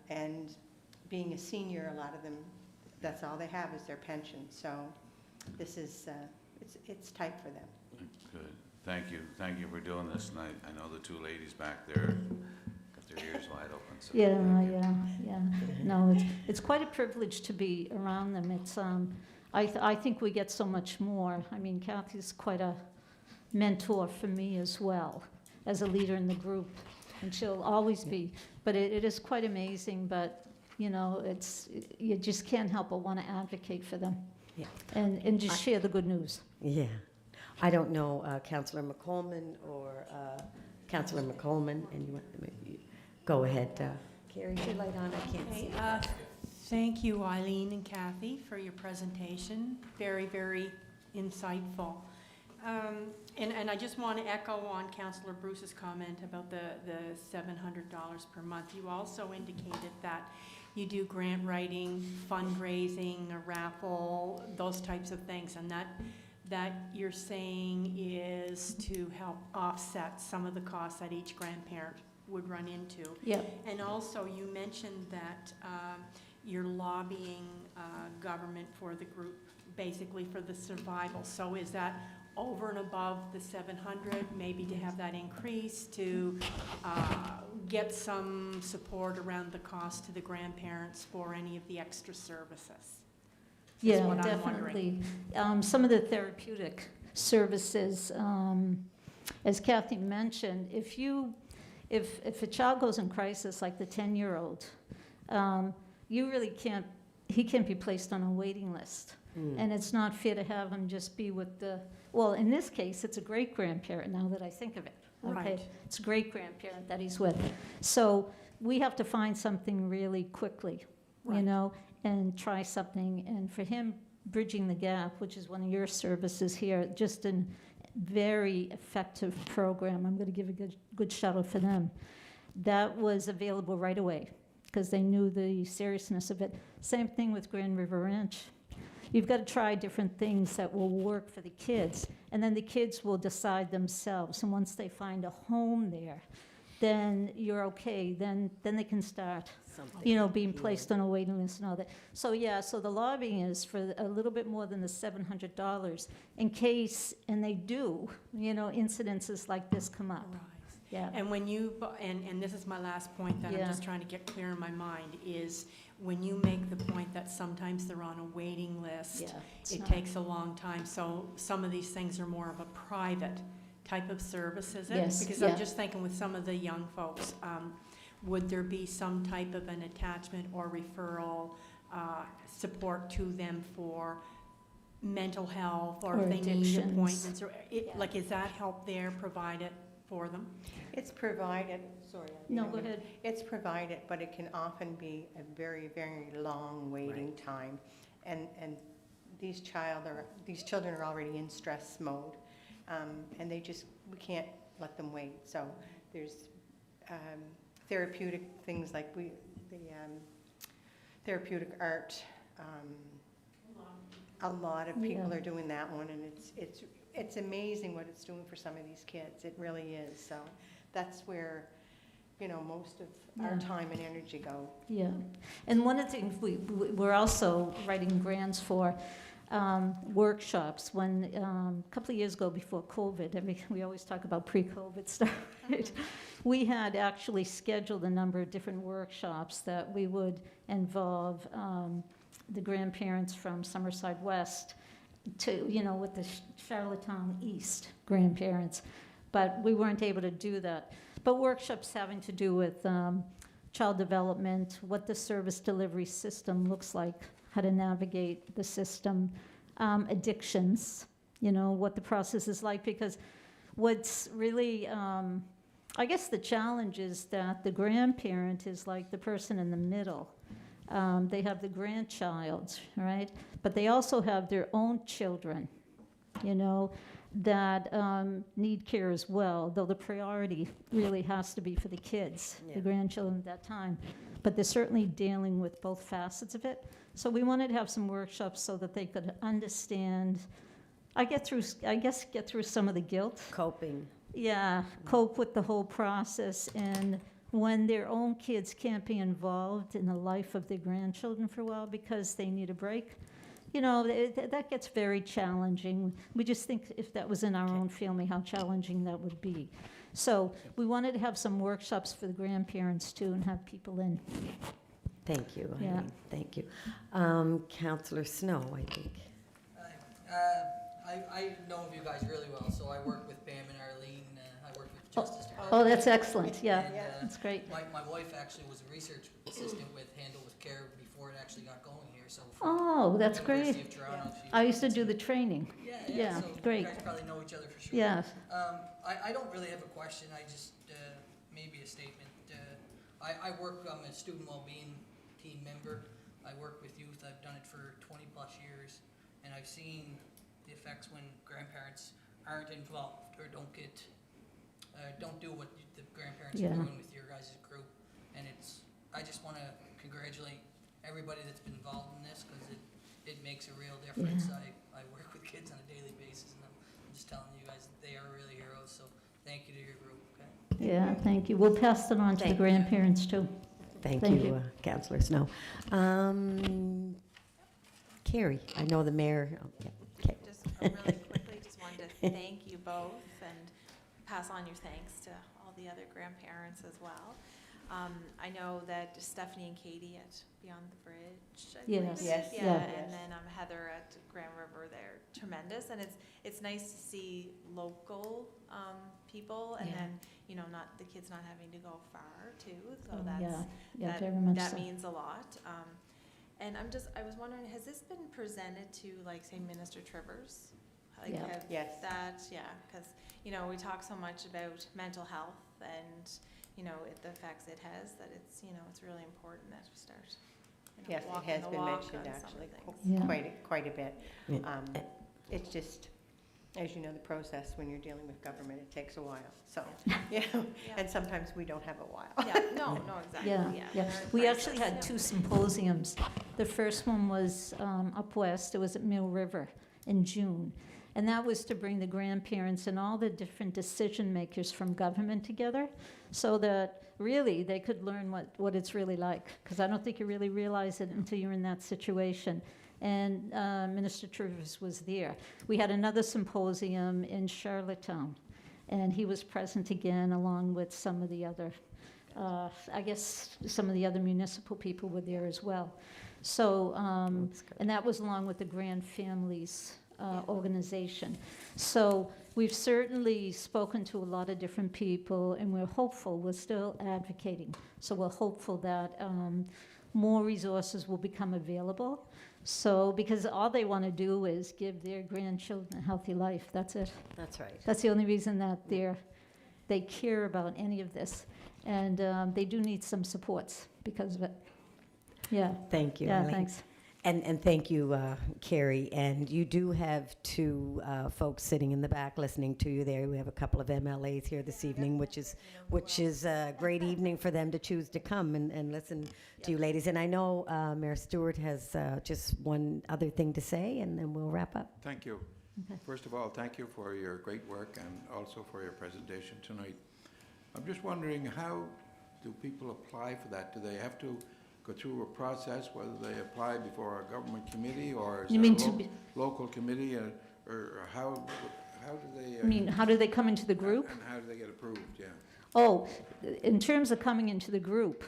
And being a senior, a lot of them, that's all they have is their pension. So this is, it's tight for them.
Good. Thank you for doing this, and I know the two ladies back there got their ears wide open, so.
Yeah,
thank you.
yeah. No, it's quite a privilege to be around them. It's, I think we get so much more. I mean, Kathy's quite a mentor for me as well, as a leader in the group, and she'll always be. But it is quite amazing, but, you know, you just can't help but want to advocate for them.
Yeah.
And just share the good news.
Yeah. I don't know, Councillor McColman or Councillor McColman, and go ahead. Carrie, is your light on? I can't see.
Thank you, Eileen and Kathy, for your presentation. Very, very insightful. And I just want to echo on Councillor Bruce's comment about the $700 per month. You also indicated that you do grant writing, fundraising, a raffle, those types of things, and that you're saying is to help offset some of the costs that each grandparent would run into.
Yeah.
And also, you mentioned that you're lobbying government for the group, basically for the survival. So is that over and above the 700, maybe to have that increase to get some support around the cost to the grandparents for any of the extra services? Is
Yeah,
what I'm wondering.
definitely. Some of the therapeutic services, as Kathy mentioned, if a child goes in crisis, like the 10-year-old, you really he can't be placed on a waiting list. And it's not fair to have him just be with well, in this case, it's a great-grandparent, now that I think of it. Okay,
Right.
it's a great-grandparent that he's with. So we have to find something really quickly, you
Right.
know, and try something. And for him, Bridging the Gap, which is one of your services here, just a very effective program. I'm going to give a good shout out for them. That was available right away because they knew the seriousness of it. Same thing with Grand River Ranch. You've got to try different things that will work for the kids, and then the kids will decide themselves. And once they find a home there, then you're okay. Then they can start, you know, being placed on a waiting list and all that. So yeah, so the lobbying is for a little bit more than the $700 in case, and they do, you know, incidences like this come up.
Right.
Yeah.
And when you, and this is my last point that I'm
Yeah.
just trying to get clear in my mind, is when you make the point that sometimes they're on a waiting list,
Yeah, it's
it
not-
takes a long time, so some of these things are more of a private type of service, is it?
Yes,
Because
yeah.
I'm just thinking with some of the young folks, would there be some type of an attachment or referral support to them for mental health, or
Or
if they need
addictions.
appointments, or
Yeah.
like, is that help there provided for them?
It's provided, sorry.
No, go ahead.
It's provided, but it can often be a very, very long waiting time. And these children are already in stress mode, and we can't let them wait. So there's therapeutic things like the therapeutic art. A lot of people
Yeah.
are doing that one, and it's amazing what it's doing for some of these kids. It really is. So that's where, you know, most of our
Yeah.
time and energy go.
Yeah, and one of the things we're also writing grants for workshops. When a couple of years ago, before COVID, we always talk about pre-COVID stuff. Right? We had actually scheduled a number of different workshops that we would involve the grandparents from Summerside West to, you know, with the Charlottetown East grandparents, but we weren't able to do that. But workshops having to do with child development, what the service delivery system looks like, how to navigate the system, addictions, you know, what the process is like, because what's really, I guess the challenge is that the grandparent is like the person in the middle. They have the grandchild, right? But they also have their own children, you know, that need care as well, though the priority really has to be for the kids,
Yeah.
the grandchildren at that time. But they're certainly dealing with both facets of it. So we wanted to have some workshops so that they could understand I guess get through some of the guilt.
Coping.
Yeah, cope with the whole process, and when their own kids can't be involved in the life of their grandchildren for a while because they need a break, you know, that gets very challenging. We just think if that was in our own family, how challenging that would be. So we wanted to have some workshops for the grandparents too and have people in.
Thank you,
Yeah.
Eileen. Thank you. Councillor Snow, I think.
I know of you guys really well, so I work with Pam and Arlene, I work with Justice Department.
Oh, that's excellent, yeah,
And,
that's great.
My wife actually was a research assistant with Handle with Care before it actually got going here, so. from
Oh, that's
University
great.
of Toronto, she-
I used to do the training.
Yeah, so
great.
you guys probably know each other for sure.
Yeah,
I don't really have a question, I just, maybe a statement. I work, I'm a student wellbeing team member. I work with youth, I've done it for 20-plus years, and I've seen the effects when grandparents aren't involved or don't do what the grandparents
Yeah.
are doing with your guys' group. And I just want to congratulate everybody that's been involved in this, because it makes a real difference. I work with kids on a daily basis, and I'm just telling you guys that they are really heroes, so thank you to your group, okay?
yeah, thank you. We'll pass it on to the
Thank you.
grandparents too.
Thank
Thank
you,
you.
Councillor Snow. Carrie, I know the mayor. Okay.
Just really quickly, just wanted to thank you both and pass on your thanks to all the other grandparents as well. I know that Stephanie and Katie at Beyond the Bridge, I believe
Yes.
it is.
Yes.
Yeah,
Yeah.
and then Heather at Grand River, they're tremendous, and it's nice to see local people, and
Yeah.
then, you know, not, the kids not having to go far too, so
Oh,
that's,
yeah, very much
that
so.
means a lot. And I was wondering, has this been presented to, like, say, Minister Trivers? Like,
Yeah.
have
Yes.
that, yeah, because, you know, we talk so much about mental health and, you know, the effects it has, that it's, you know, it's really important that we start, you know,
Yes, it
walking
has
the
been
walk
mentioned
on some of
actually,
the things.
Yeah.
quite a bit.
Yeah.
It's just, as you know, the process when you're dealing with government, it takes a while, so, you know,
Yeah.
and sometimes we don't have a while.
Yeah, no, exactly,
Yeah,
yeah.
yeah.
We're in
We actually
process,
had
yeah.
2 symposiums. The first one was up west, it was at Mill River in June. And that was to bring the grandparents and all the different decision makers from government together so that really they could learn what it's really like. Because I don't think you really realize it until you're in that situation. And Minister Trivers was there. We had another symposium in Charlottetown, and he was present again along with some of the other, I guess some of the other municipal people were there as well. So,
That's good.
and that was along with the Grand Families organization. So we've certainly spoken to a lot of different people, and we're hopeful, we're still advocating. So we're hopeful that more resources will become available. So, because all they want to do is give their grandchildren a healthy life, that's it.
That's right.
That's the only reason that they care about any of this. And they do need some supports because of it. Yeah,
Thank you,
yeah,
Eileen.
thanks.
And thank you, Carrie. And you do have 2 folks sitting in the back listening to you there. We have a couple of MLAs here this evening, which is a great evening for them to choose to come and listen to you ladies. And I know Mayor Stewart has just one other thing to say, and then we'll wrap up.
Thank you.
Okay.
First of all, thank you for your great work and also for your presentation tonight. I'm just wondering, how do people apply for that? Do they have to go through a process, whether they apply before a government committee or is
You
it
mean
a
to be-
local committee, or how do they?
I mean, how do they come into the group?
And how do they get approved, yeah?
Oh, in terms of coming into the group,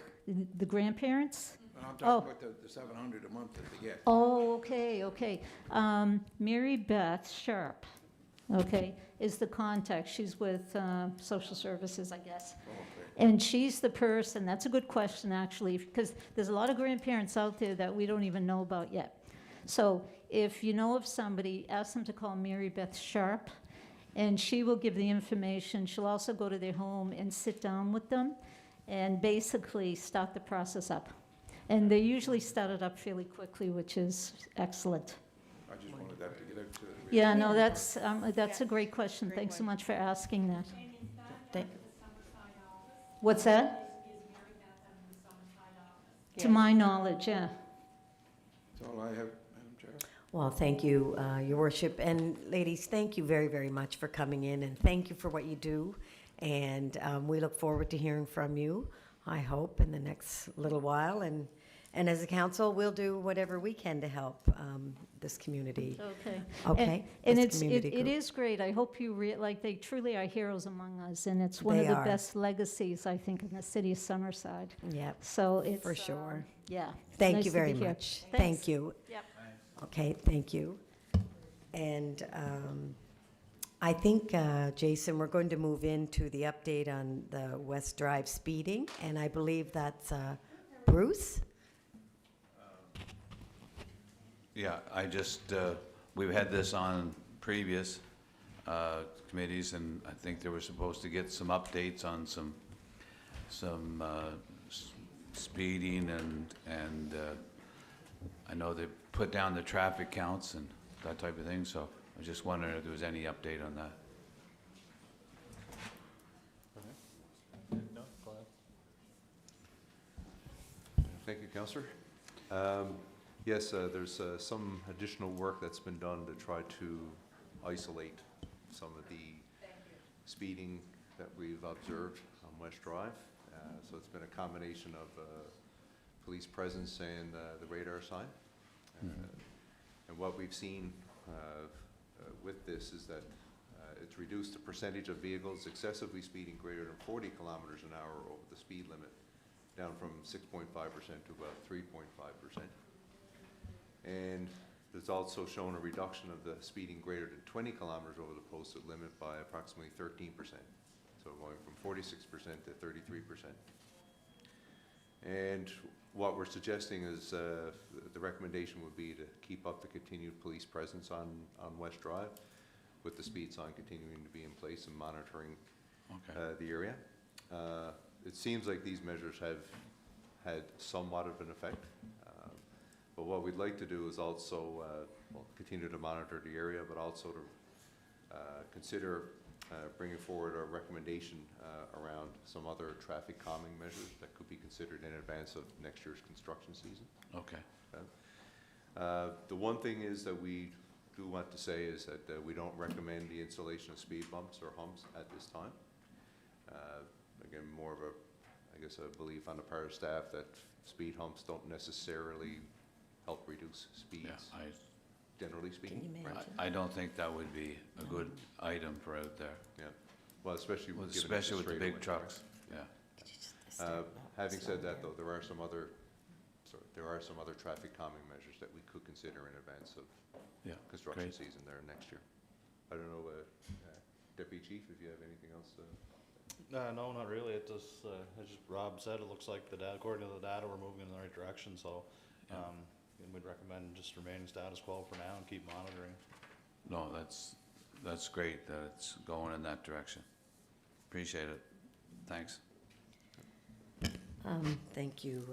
the grandparents?
And I'm
Oh.
talking about the 700 a month that they get.
Oh, okay. Mary Beth Sharp, okay, is the contact. She's with social services, I guess.
Okay.
And she's the person, that's a good question, actually, because there's a lot of grandparents out there that we don't even know about yet. So if you know of somebody, ask them to call Mary Beth Sharp, and she will give the information. She'll also go to their home and sit down with them and basically start the process up. And they usually start it up fairly quickly, which is excellent.
I just wanted that to get out to the.
Yeah, no, that's a great question.
Great
Thanks so
one.
much for asking that.
Thank-
What's that? To my knowledge, yeah.
That's all I have, Madam Chair.
Well, thank you, Your Worship. And ladies, thank you very, very much for coming in, and thank you for what you do. And we look forward to hearing from you, I hope, in the next little while. And as a council, we'll do whatever we can to help this community.
Okay.
Okay?
And
this
it's,
community
it
group.
is great. I hope you, like, they truly are heroes among us, and it's one
They
of the
are.
best legacies, I think, in the city of Summerside.
Yep,
So it's.
for sure.
Yeah. it's
Thank
nice
you
to be
very
here.
much.
Thanks.
Thank you.
Yep.
Okay, thank you. And I think, Jason, we're going to move into the update on the West Drive speeding, and I believe that's Bruce?
Yeah, I just, we've had this on previous committees, and I think they were supposed to get some updates on some speeding, and I know they put down the traffic counts and that type of thing, so I was just wondering if there was any update on that.
Thank you, Councillor. Yes, there's some additional work that's been done to try to isolate some of the speeding that we've observed on West Drive. So it's been a combination of police presence and the radar sign. And what we've seen with this is that it's reduced the percentage of vehicles excessively speeding greater than 40 kilometers an hour over the speed limit, down from 6.5% to about 3.5%. And it's also shown a reduction of the speeding greater than 20 kilometers over the posted limit by approximately 13%. So going from 46% to 33%. And what we're suggesting is the recommendation would be to keep up the continued police presence on West Drive, with the speed sign continuing to be in place and monitoring the area. It seems like these measures have had somewhat of an effect. But what we'd like to do is also continue to monitor the area, but also to consider bringing forward a recommendation around some other traffic calming measures that could be considered in advance of next year's construction season.
Okay.
The one thing is that we do want to say is that we don't recommend the installation of speed bumps or humps at this time. Again, more of a, I guess, a belief on the part of staff that speed humps don't necessarily help reduce speeds,
Yeah,
generally
Can
speaking.
you imagine?
I don't think that would be a good item for out there,
Yeah, well, especially with given
especially
it's
with the big
straight away,
trucks, yeah.
Having said that, though, there are some other traffic calming measures that we could consider in advance of
Yeah,
construction
great.
season there next year. I don't know, Deputy Chief, if you have anything else.
No, not really. It just, as Rob said, it looks like according to the data, we're moving in the right direction, so, and we'd recommend just remaining status quo for now and keep monitoring.
No, that's great that it's going in that direction. Appreciate it. Thanks.
Thank you,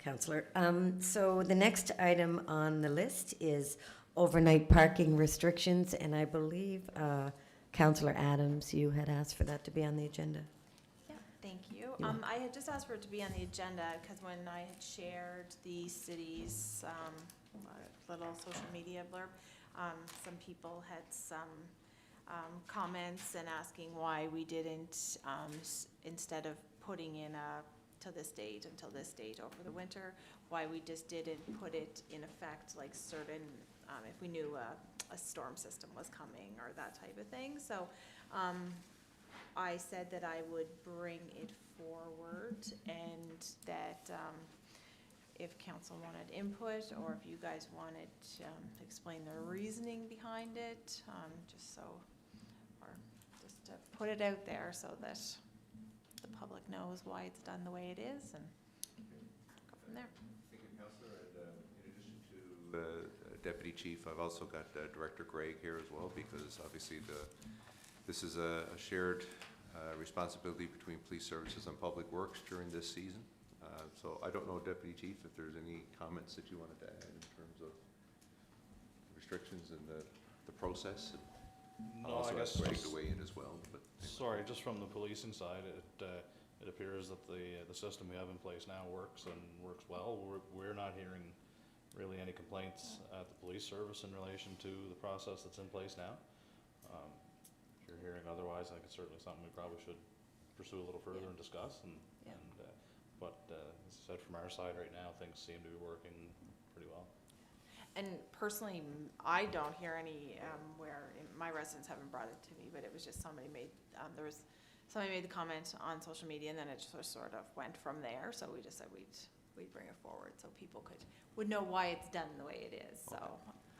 Councillor. So the next item on the list is overnight parking restrictions, and I believe Councillor Adams, you had asked for that to be on the agenda.
Yeah, thank you.
Yeah.
I had just asked for it to be on the agenda because when I had shared the city's little social media blurb, some people had some comments and asking why we didn't, instead of putting in to this date, until this date over the winter, why we just didn't put it in effect like certain, if we knew a storm system was coming or that type of thing. So I said that I would bring it forward and that if council wanted input or if you guys wanted to explain the reasoning behind it, just so, or just to put it out there so that the public knows why it's done the way it is and go from there.
Thank you, Councillor. And in addition to Deputy Chief, I've also got Director Gregg here as well, because obviously this is a shared responsibility between police services and public works during this season. So I don't know, Deputy Chief, if there's any comments that you wanted to add in terms of restrictions and the process.
No, I guess
Greg
just,
to weigh in as well. But
sorry, just from the policing side, it appears that the system we have in place now works and works well. We're not hearing really any complaints at the police service in relation to the process that's in place now. If you're hearing otherwise, I think it's certainly something we probably should pursue a little further and discuss,
Yeah.
but as I said, from our side right now, things seem to be working pretty well.
And personally, I don't hear any where my residents haven't brought it to me, but it was just somebody made the comment on social media, and then it just sort of went from there. So we just said we'd bring it forward so people would know why it's done the way it is. So,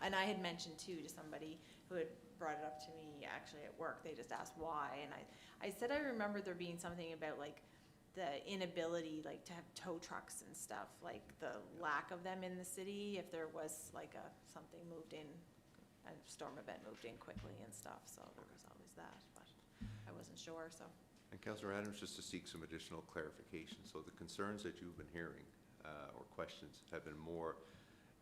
and I had mentioned too to somebody who had brought it up to me actually at work. They just asked why, and I said I remember there being something about like the inability like to have tow trucks and stuff, like the lack of them in the city if there was like something moved in, a storm event moved in quickly and stuff. So there was always that, but I wasn't sure. So.
And Councillor Adams, just to seek some additional clarification, so the concerns that you've been hearing or questions have been more,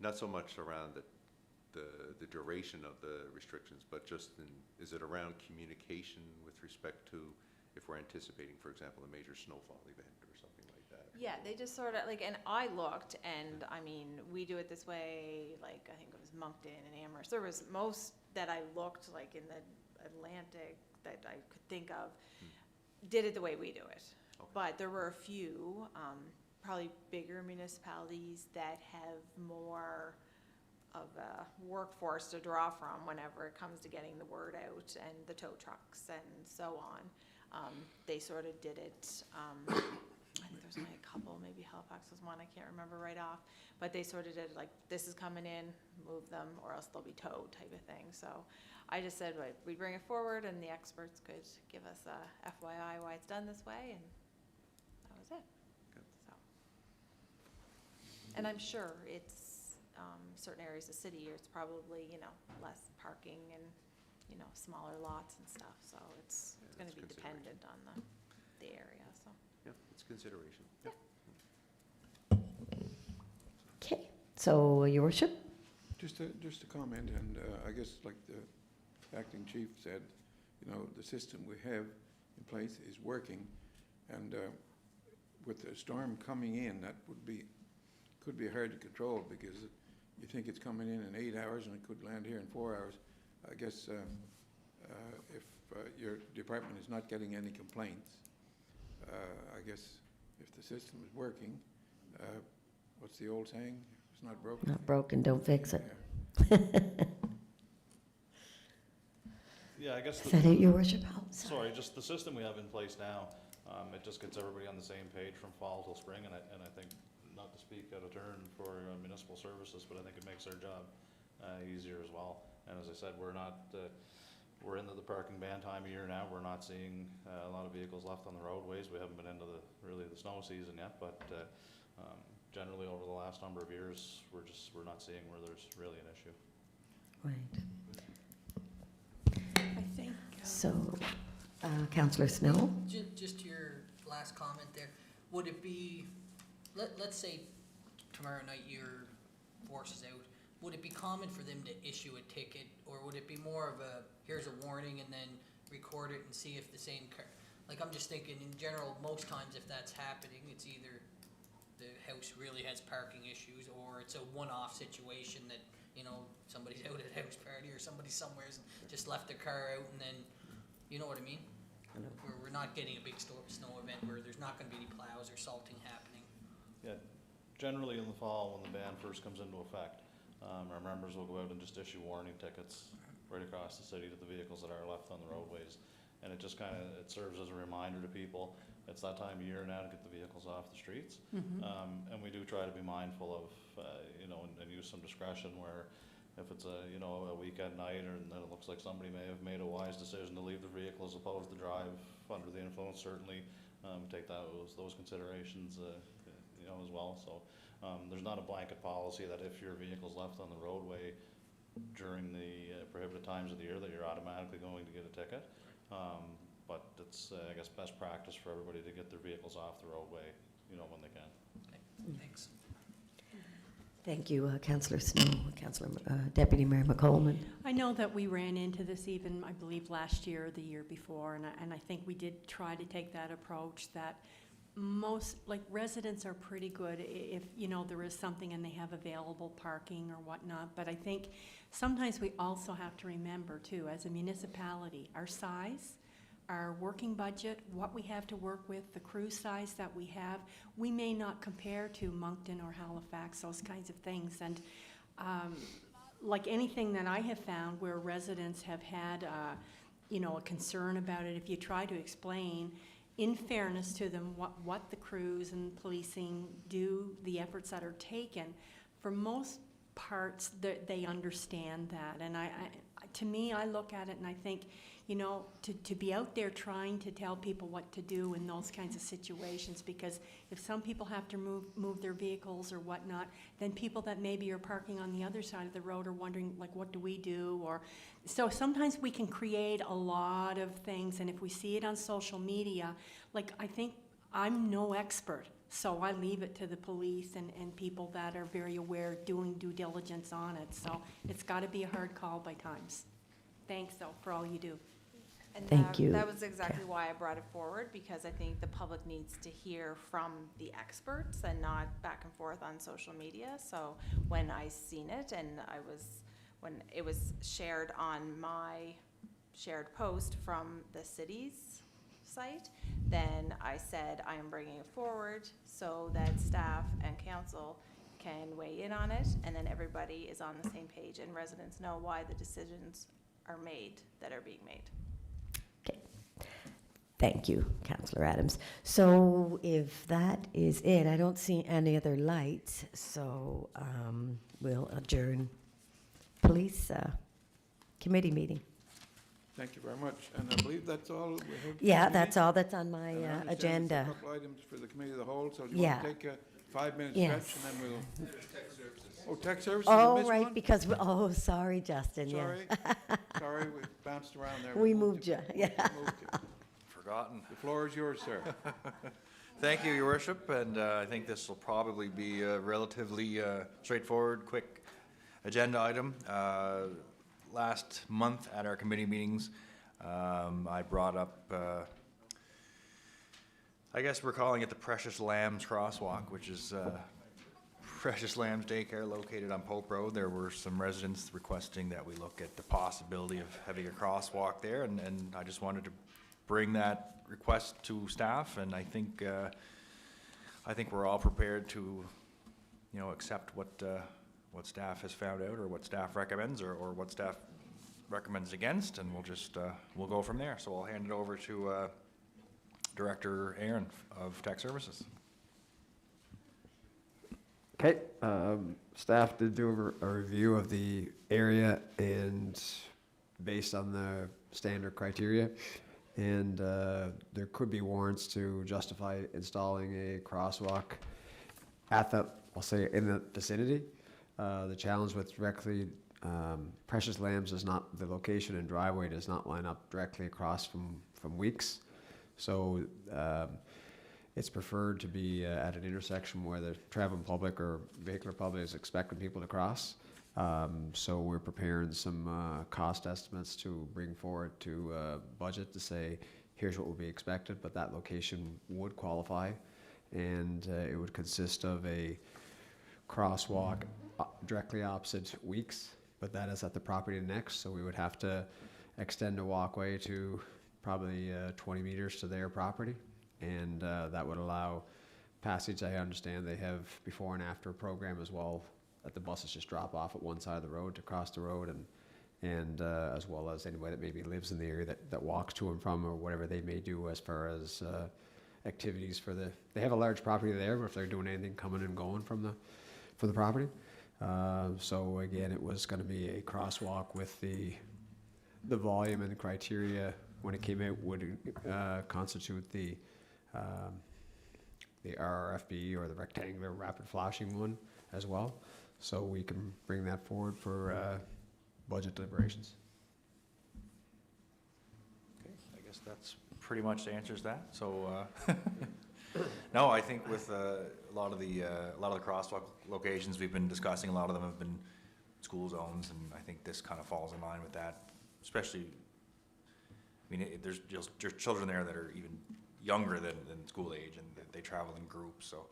not so much around the duration of the restrictions, but just is it around communication with respect to if we're anticipating, for example, a major snowfall event or something like that?
Yeah, they just sort of like, and I looked, and I mean, we do it this way, like I think it was Moncton and Amherst. There was most that I looked like in the Atlantic that I could think of did it the way we do it.
Okay.
But there were a few, probably bigger municipalities that have more of a workforce to draw from whenever it comes to getting the word out, and the tow trucks and so on. They sort of did it, I think there's only a couple, maybe Halifax was one, I can't remember right off, but they sort of did like, this is coming in, move them, or else they'll be towed type of thing. So I just said we'd bring it forward, and the experts could give us a FYI why it's done this way, and that was it.
Good.
So, and I'm sure it's certain areas of the city, it's probably less parking and smaller lots and stuff. So it's going to be dependent on the area. So
Yeah, it's consideration. Yeah.
Okay, so Your Worship?
Just a comment, and I guess like the acting chief said, the system we have in place is working, and with the storm coming in, that could be hard to control, because you think it's coming in 8 hours and it could land here in 4 hours. I guess if your department is not getting any complaints, I guess if the system is working, what's the old saying? If it's not broken.
Not broken, don't fix it.
Yeah.
Yeah, I guess.
Is that it, Your Worship? Oh,
Sorry, just the system we have in place now, it just gets everybody on the same page from fall till spring, and I think, not to speak out of turn for municipal services, but I think it makes our job easier as well. And as I said, we're into the parking ban time of year now. We're not seeing a lot of vehicles left on the roadways. We haven't been into the snow season yet, but generally over the last number of years, we're not seeing where there's really an issue.
Right.
I think.
So, Councillor Snow?
Just your last comment there, would it be, let's say tomorrow night your force is out, would it be common for them to issue a ticket, or would it be more of here's a warning and then record it and see if the same car, like I'm just thinking in general, most times if that's happening, it's either the house really has parking issues, or it's a one-off situation that, somebody's out at a house party or somebody somewhere and just left their car out, and then, you know what I mean? Where we're not getting a big snow event where there's not gonna be any plows or salting happening.
Yeah, generally in the fall when the ban first comes into effect, our members will go out and just issue warning tickets right across the city to the vehicles that are left on the roadways. And it just it serves as a reminder to people, it's that time of year now to get the vehicles off the streets. And we do try to be mindful of, and use some discretion where if it's a weekend night, and then it looks like somebody may have made a wise decision to leave the vehicle as opposed to drive under the influence, certainly take those considerations as well. So there's not a blanket policy that if your vehicle's left on the roadway during the prohibited times of the year that you're automatically going to get a ticket. But it's, I guess, best practice for everybody to get their vehicles off the roadway, when they can.
Okay, thanks.
Thank you, Councillor Snow. Councillor Deputy Mayor McColman.
I know that we ran into this even, I believe, last year or the year before, and I think we did try to take that approach that most, like, residents are pretty good if, you know, there is something and they have available parking or whatnot. But I think sometimes we also have to remember too, as a municipality, our size, our working budget, what we have to work with, the crew size that we have, we may not compare to Moncton or Halifax, those kinds of things. And like anything that I have found where residents have had, you know, a concern about it, if you try to explain in fairness to them what the crews and policing do, the efforts that are taken, for most parts they understand that. And to me, I look at it and I think, you know, to be out there trying to tell people what to do in those kinds of situations, because if some people have to move their vehicles or whatnot, then people that maybe are parking on the other side of the road are wondering, like, what do we do? Or so sometimes we can create a lot of things, and if we see it on social media, like, I think I'm no expert, so I leave it to the police and people that are very aware, doing due diligence on it. So it's got to be a hard call by times. Thanks, though, for all you do.
And
Thank you.
That was exactly why I brought it forward, because I think the public needs to hear from the experts and not back and forth on social media. So when I seen it and when it was shared on my shared post from the city's site, then I said I am bringing it forward so that staff and council can weigh in on it, and then everybody is on the same page and residents know why the decisions are made that are being made.
Okay. Thank you, Councillor Adams. So if that is it, I don't see any other lights, so we'll adjourn police committee meeting.
Thank you very much. And I believe that's all we have.
Yeah, that's all that's on my
And I understand there's
agenda.
a couple items for the committee of the whole, so do you
Yeah.
want to take a 5-minute
Yes.
stretch and then we'll. Oh, tech services, you
Oh,
missed
right,
one?
because, sorry, Justin, yeah.
Sorry, sorry, we bounced around there.
We moved you, yeah.
Moved you.
Forgotten.
The floor is yours, sir.
Thank you, Your Worship, and I think this will probably be a relatively straightforward, quick agenda item. Last month at our committee meetings, I brought up, I guess we're calling it the Precious Lambs Crosswalk, which is Precious Lambs Daycare located on Pope Road. There were some residents requesting that we look at the possibility of having a crosswalk there, and I just wanted to bring that request to staff, and I think we're all prepared to, you know, accept what staff has found out, or what staff recommends, or what staff recommends against, and we'll go from there. So I'll hand it over to Director Aaron of Tech Services.
Okay, staff did do a review of the area and based on the standard criteria, and there could be warrants to justify installing a crosswalk at the, I'll say, in the vicinity. The challenge with directly, Precious Lambs is not, the location and driveway does not line up directly across from Weeks. So it's preferred to be at an intersection where the traveling public or vehicular public is expecting people to cross. So we're preparing some cost estimates to bring forward to budget to say, here's what will be expected, but that location would qualify. And it would consist of a crosswalk directly opposite Weeks, but that is at the property next, so we would have to extend a walkway to probably 20 meters to their property, and that would allow passage. I understand they have before and after program as well, that the buses just drop off at one side of the road to cross the road, and as well as anybody that maybe lives in the area that walks to and from, or whatever they may do as far as activities for they have a large property there, but if they're doing anything coming and going from the property. So again, it was going to be a crosswalk with the volume and the criteria when it came out would constitute the RRFB, or the rectangular rapid flashing one as well. So we can bring that forward for budget deliberations.
Okay, I guess that's pretty much answers that. So, no, I think with a lot of the crosswalk locations we've been discussing, a lot of them have been school zones, and I think this kind of falls in line with that. Especially, I mean, there's children there that are even younger than school age, and they travel in groups, so,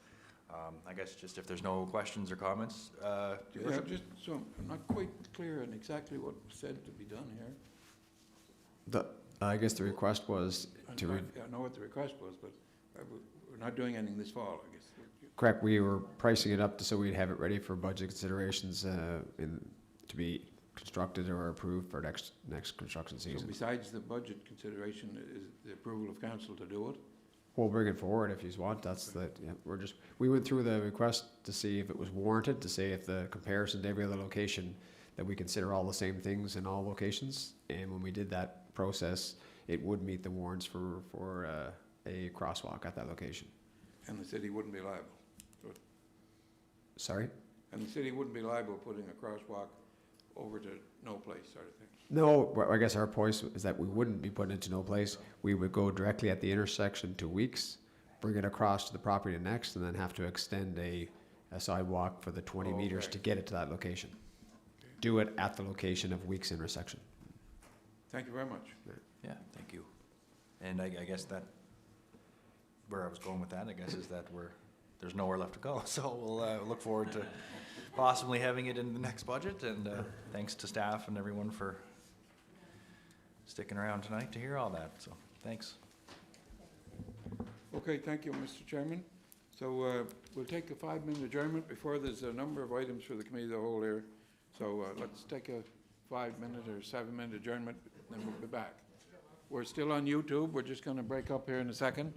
I guess just if there's no questions or comments, Your
Yeah,
Worship?
just so I'm not quite clear on exactly what was said to be done here.
I guess the request was to,
I know what the request was, but we're not doing anything this fall, I guess.
correct, we were pricing it up so we'd have it ready for budget considerations to be constructed or approved for next construction
So
season.
besides the budget consideration, is the approval of council to do it?
We'll bring it forward if you want, we went through the request to see if it was warranted, to say if the comparison to every other location, that we consider all the same things in all locations, and when we did that process, it would meet the warrants for a crosswalk at that location.
And the city wouldn't be liable?
Sorry?
And the city wouldn't be liable putting a crosswalk over to no place sort of thing?
No, I guess our point is that we wouldn't be putting it to no place. We would go directly at the intersection to Weeks, bring it across to the property next, and then have to extend a sidewalk for the 20 meters to get it to that location. Do it at the location of Weeks intersection.
Thank you very much.
Yeah, thank you. And I guess that, where I was going with that, I guess, is that there's nowhere left to go. So we'll look forward to possibly having it in the next budget, and thanks to staff and everyone for sticking around tonight to hear all that, so thanks.
Okay, thank you, Mr. Chairman. So we'll take a 5-minute adjournment before there's a number of items for the committee of the whole here. So let's take a 5-minute or 7-minute adjournment, then we'll be back. We're still on YouTube. We're just going to break up here in a second.